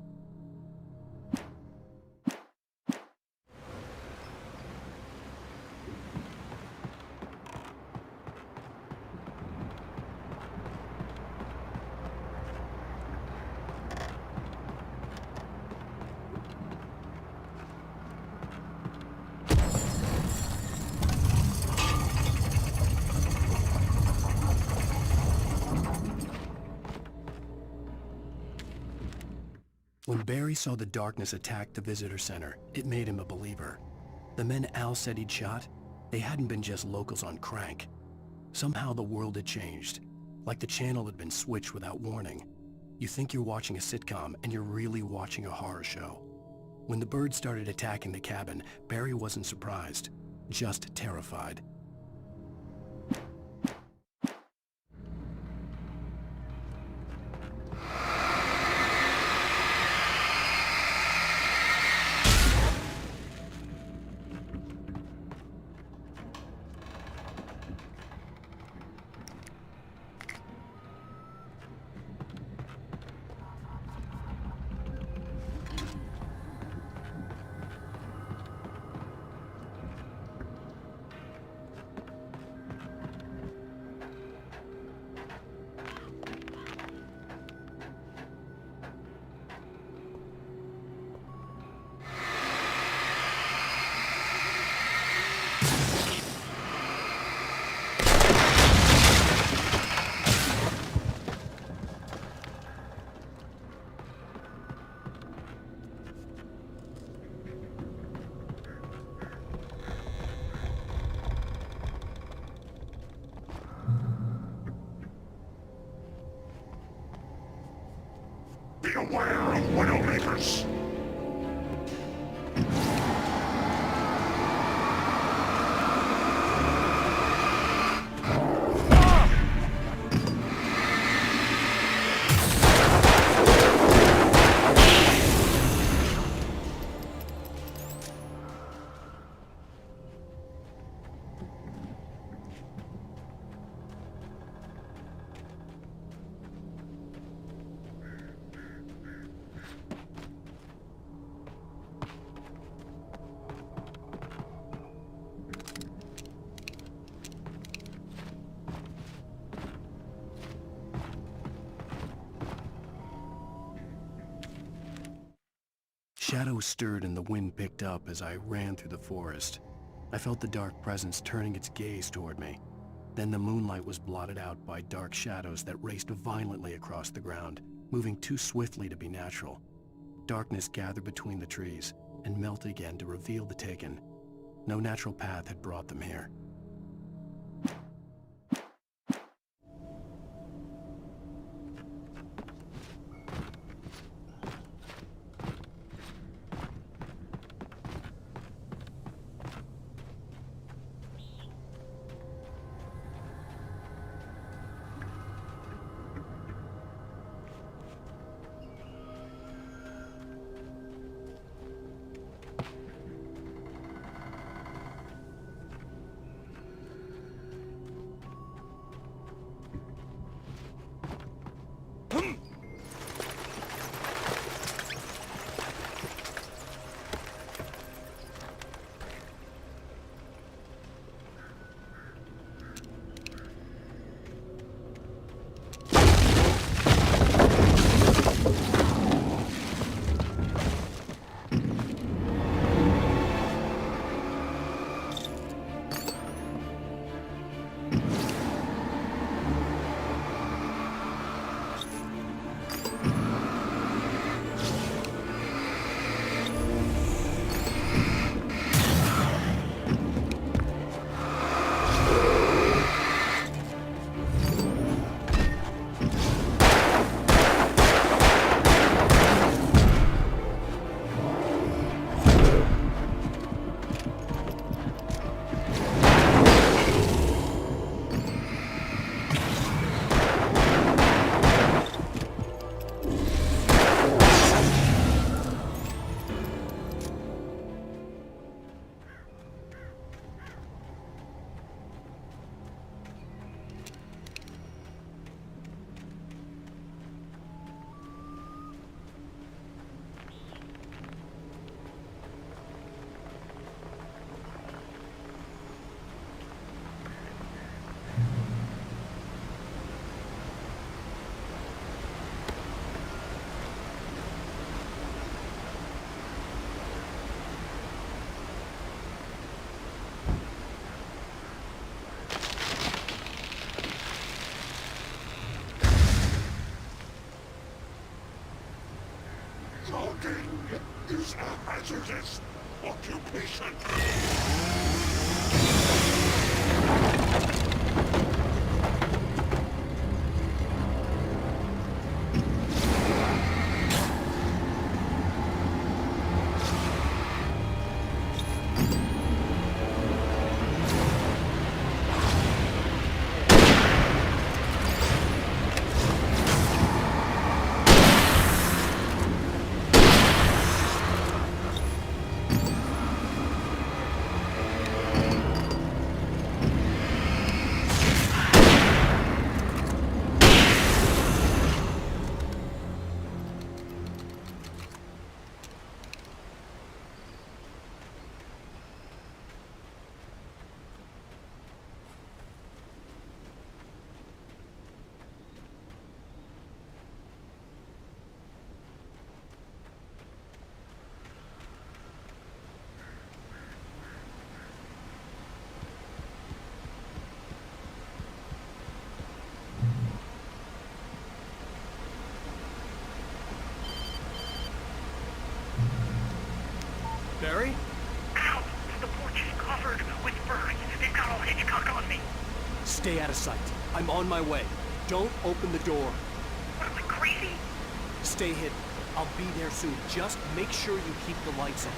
When Barry saw the darkness attack the visitor center, it made him a believer. The men Al said he'd shot, they hadn't been just locals on crank. Somehow the world had changed, like the channel had been switched without warning. You think you're watching a sitcom, and you're really watching a horror show. When the birds started attacking the cabin, Barry wasn't surprised, just terrified. Beware of Widowmakers! Shadows stirred and the wind picked up as I ran through the forest. I felt the dark presence turning its gaze toward me. Then the moonlight was blotted out by dark shadows that raced violently across the ground, moving too swiftly to be natural. Darkness gathered between the trees and melted again to reveal the Taken. No natural path had brought them here. is a hazardous occupation. Barry? Ow! The porch is covered with birds. They've got all Hitchcock on me. Stay out of sight. I'm on my way. Don't open the door. What am I, crazy? Stay hidden. I'll be there soon. Just make sure you keep the lights on.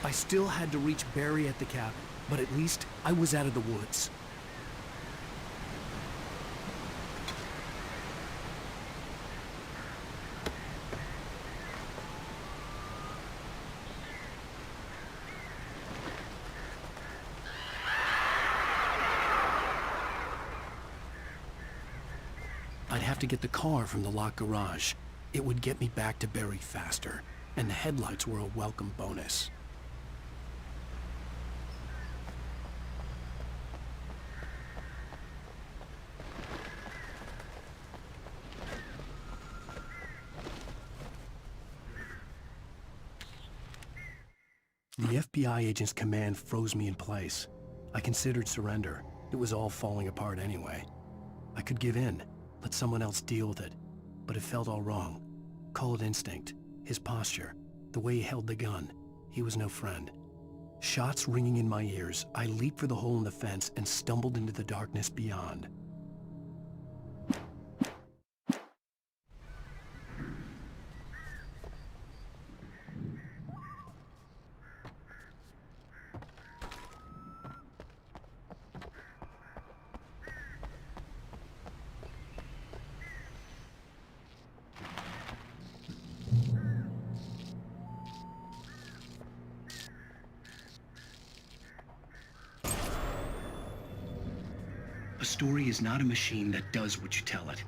I still had to reach Barry at the cabin, but at least I was out of the woods. I'd have to get the car from the locked garage. It would get me back to Barry faster, and the headlights were a welcome bonus. The FBI agent's command froze me in place. I considered surrender. It was all falling apart anyway. I could give in, let someone else deal with it, but it felt all wrong. Call it instinct, his posture, the way he held the gun. He was no friend. Shots ringing in my ears, I leaped for the hole in the fence and stumbled into the darkness beyond. A story is not a machine that does what you tell it.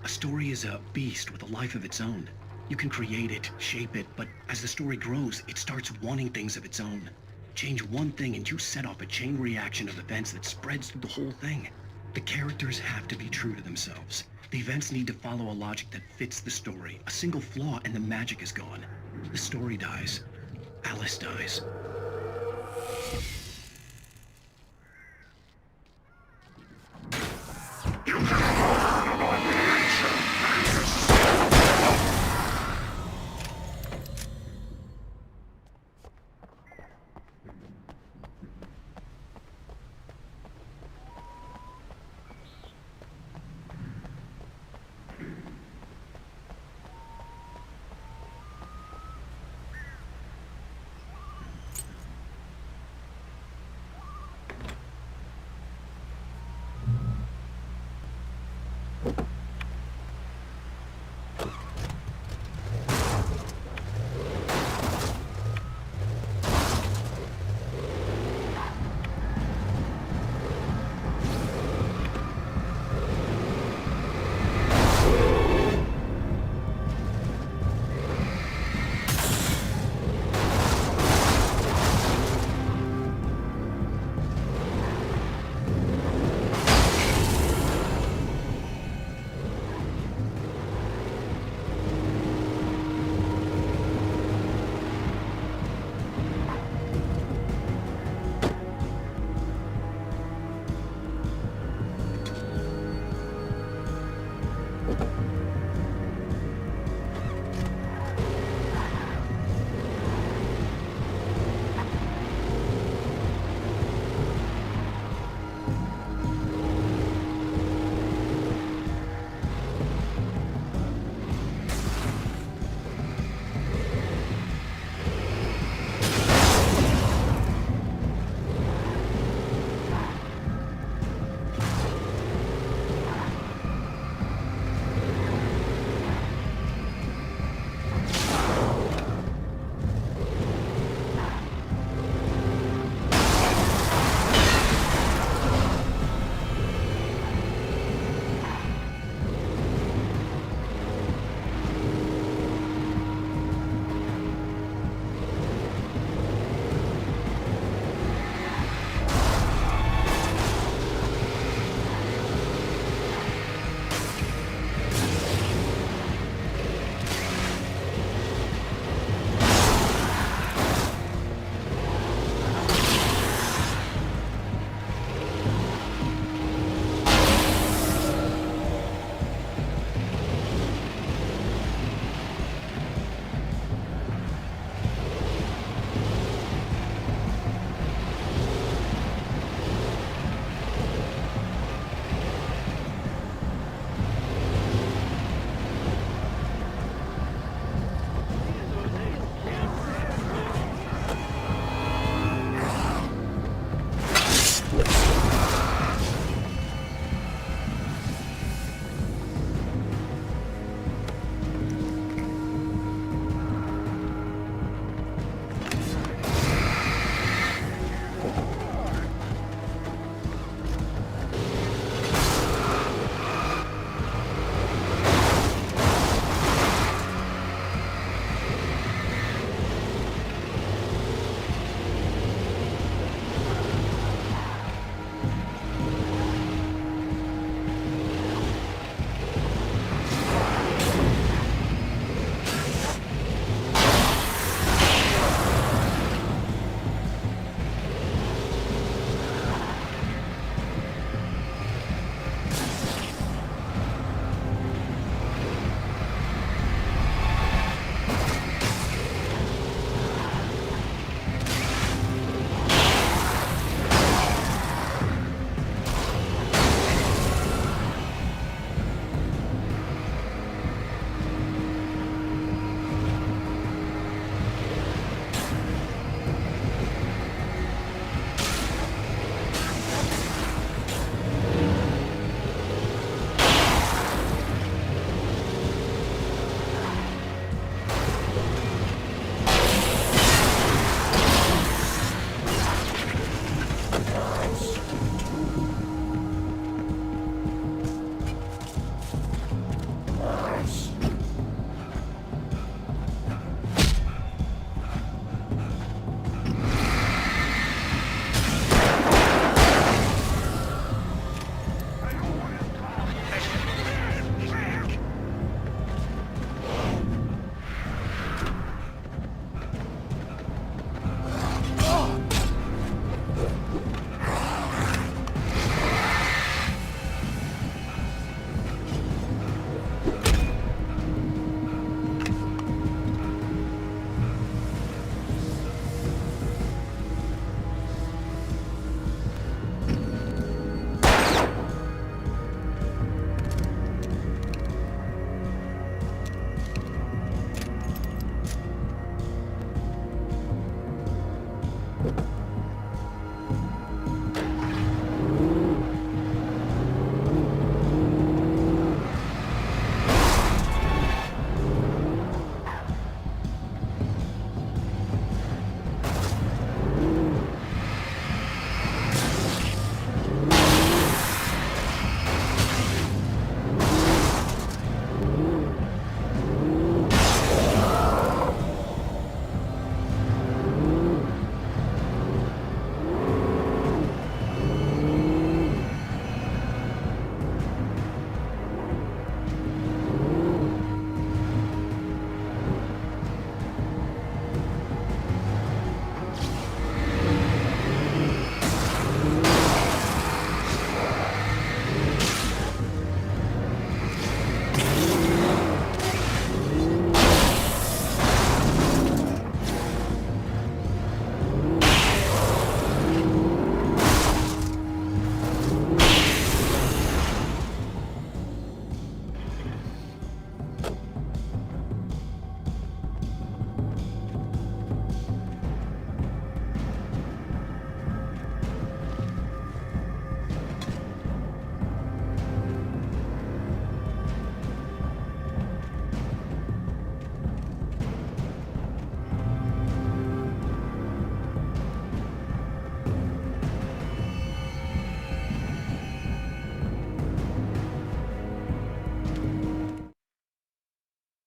A story is a beast with a life of its own. You can create it, shape it, but as the story grows, it starts wanting things of its own. Change one thing and you set off a chain reaction of events that spreads through the whole thing. The characters have to be true to themselves. The events need to follow a logic that fits the story. A single flaw and the magic is gone. The story dies. Alice dies.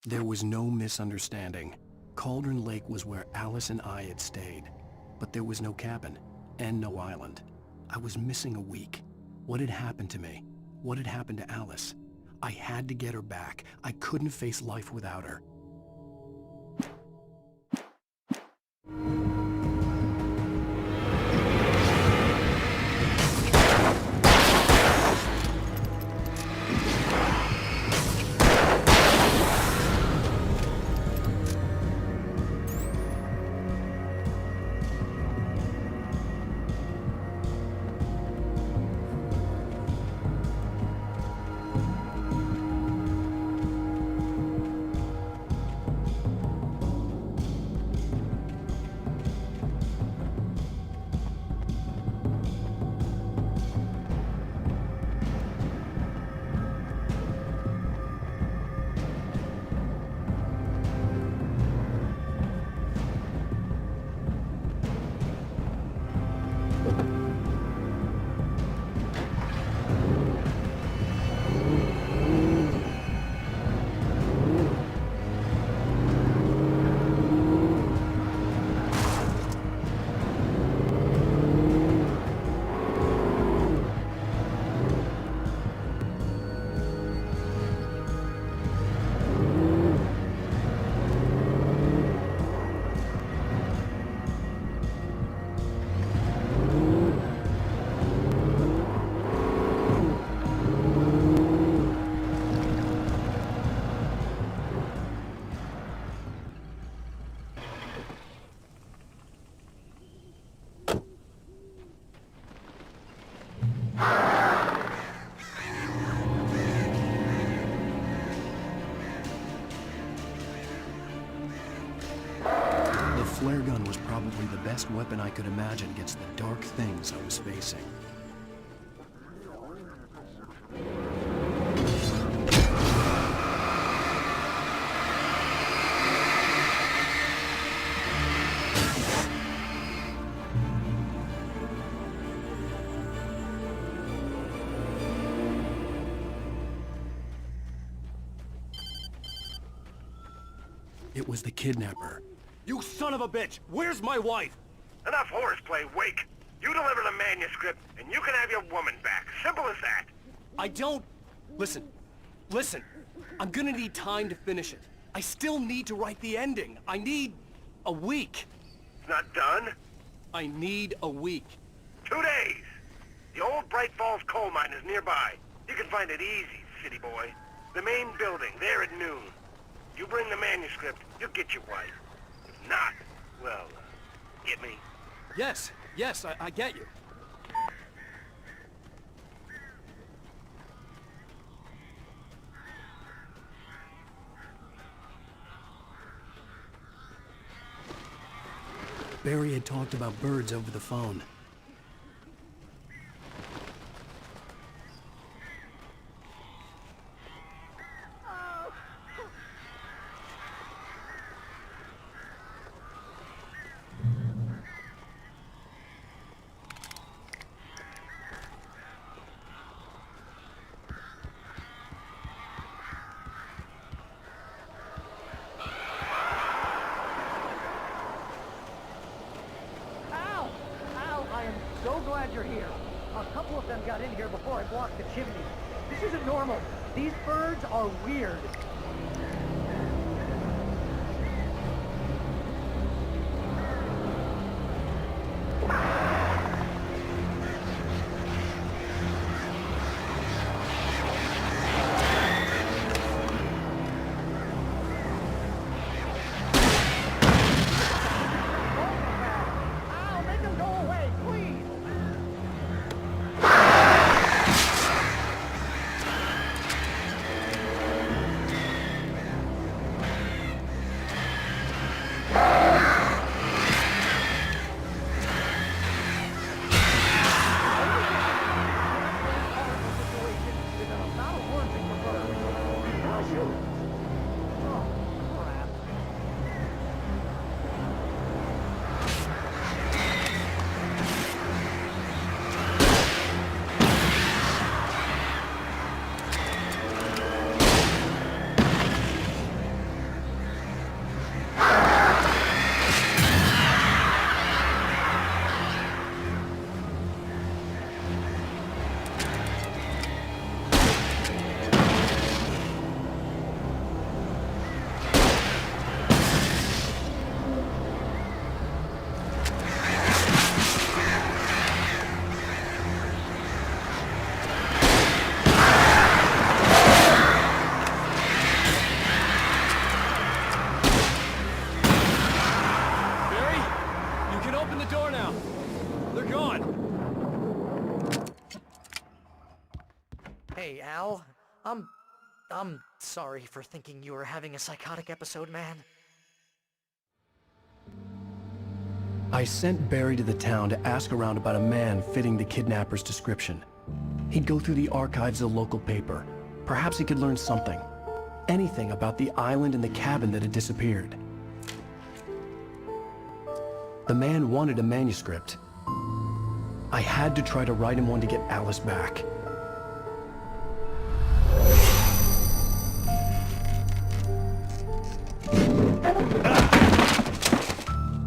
There was no misunderstanding. Cauldron Lake was where Alice and I had stayed, but there was no cabin and no island. I was missing a week. What had happened to me? What had happened to Alice? I had to get her back. I couldn't face life without her. The flare gun was probably the best weapon I could imagine against the dark things I was facing. It was the kidnapper. You son of a bitch! Where's my wife? Enough horseplay, Wake. You deliver the manuscript, and you can have your woman back. Simple as that. I don't... Listen. I'm gonna need time to finish it. I still need to write the ending. I need a week. It's not done? I need a week. 2 days. The old Bright Falls coal mine is nearby. You can find it easy, city boy. The main building, there at noon. You bring the manuscript, you'll get your wife. If not, well, get me. Yes, I get you. Barry had talked about birds over the phone. So glad you're here. A couple of them got in here before I blocked the chimney. This isn't normal. These birds are weird. I'm sorry for thinking you were having a psychotic episode, man. I sent Barry to the town to ask around about a man fitting the kidnapper's description. He'd go through the archives of the local paper. Perhaps he could learn something. Anything about the island and the cabin that had disappeared. The man wanted a manuscript. I had to try to write him one to get Alice back.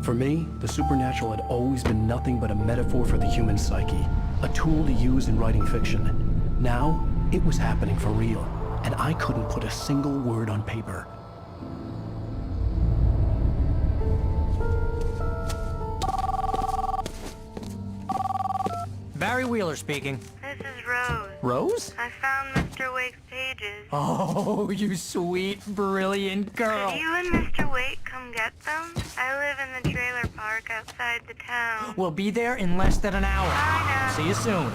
For me, the supernatural had always been nothing but a metaphor for the human psyche, a tool to use in writing fiction. Now, it was happening for real, and I couldn't put a single word on paper. Barry Wheeler speaking. This is Rose. Rose? I found Mr. Wake's pages. Oh, you sweet, brilliant girl. Could you and Mr. Wake come get them? I live in the trailer park outside the town. We'll be there in less than an hour. Bye now. See you soon.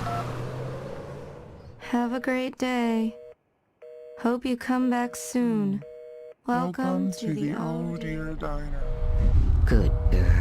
Have a great day. Hope you come back soon. Welcome to the Old Dear Diner. Good girl.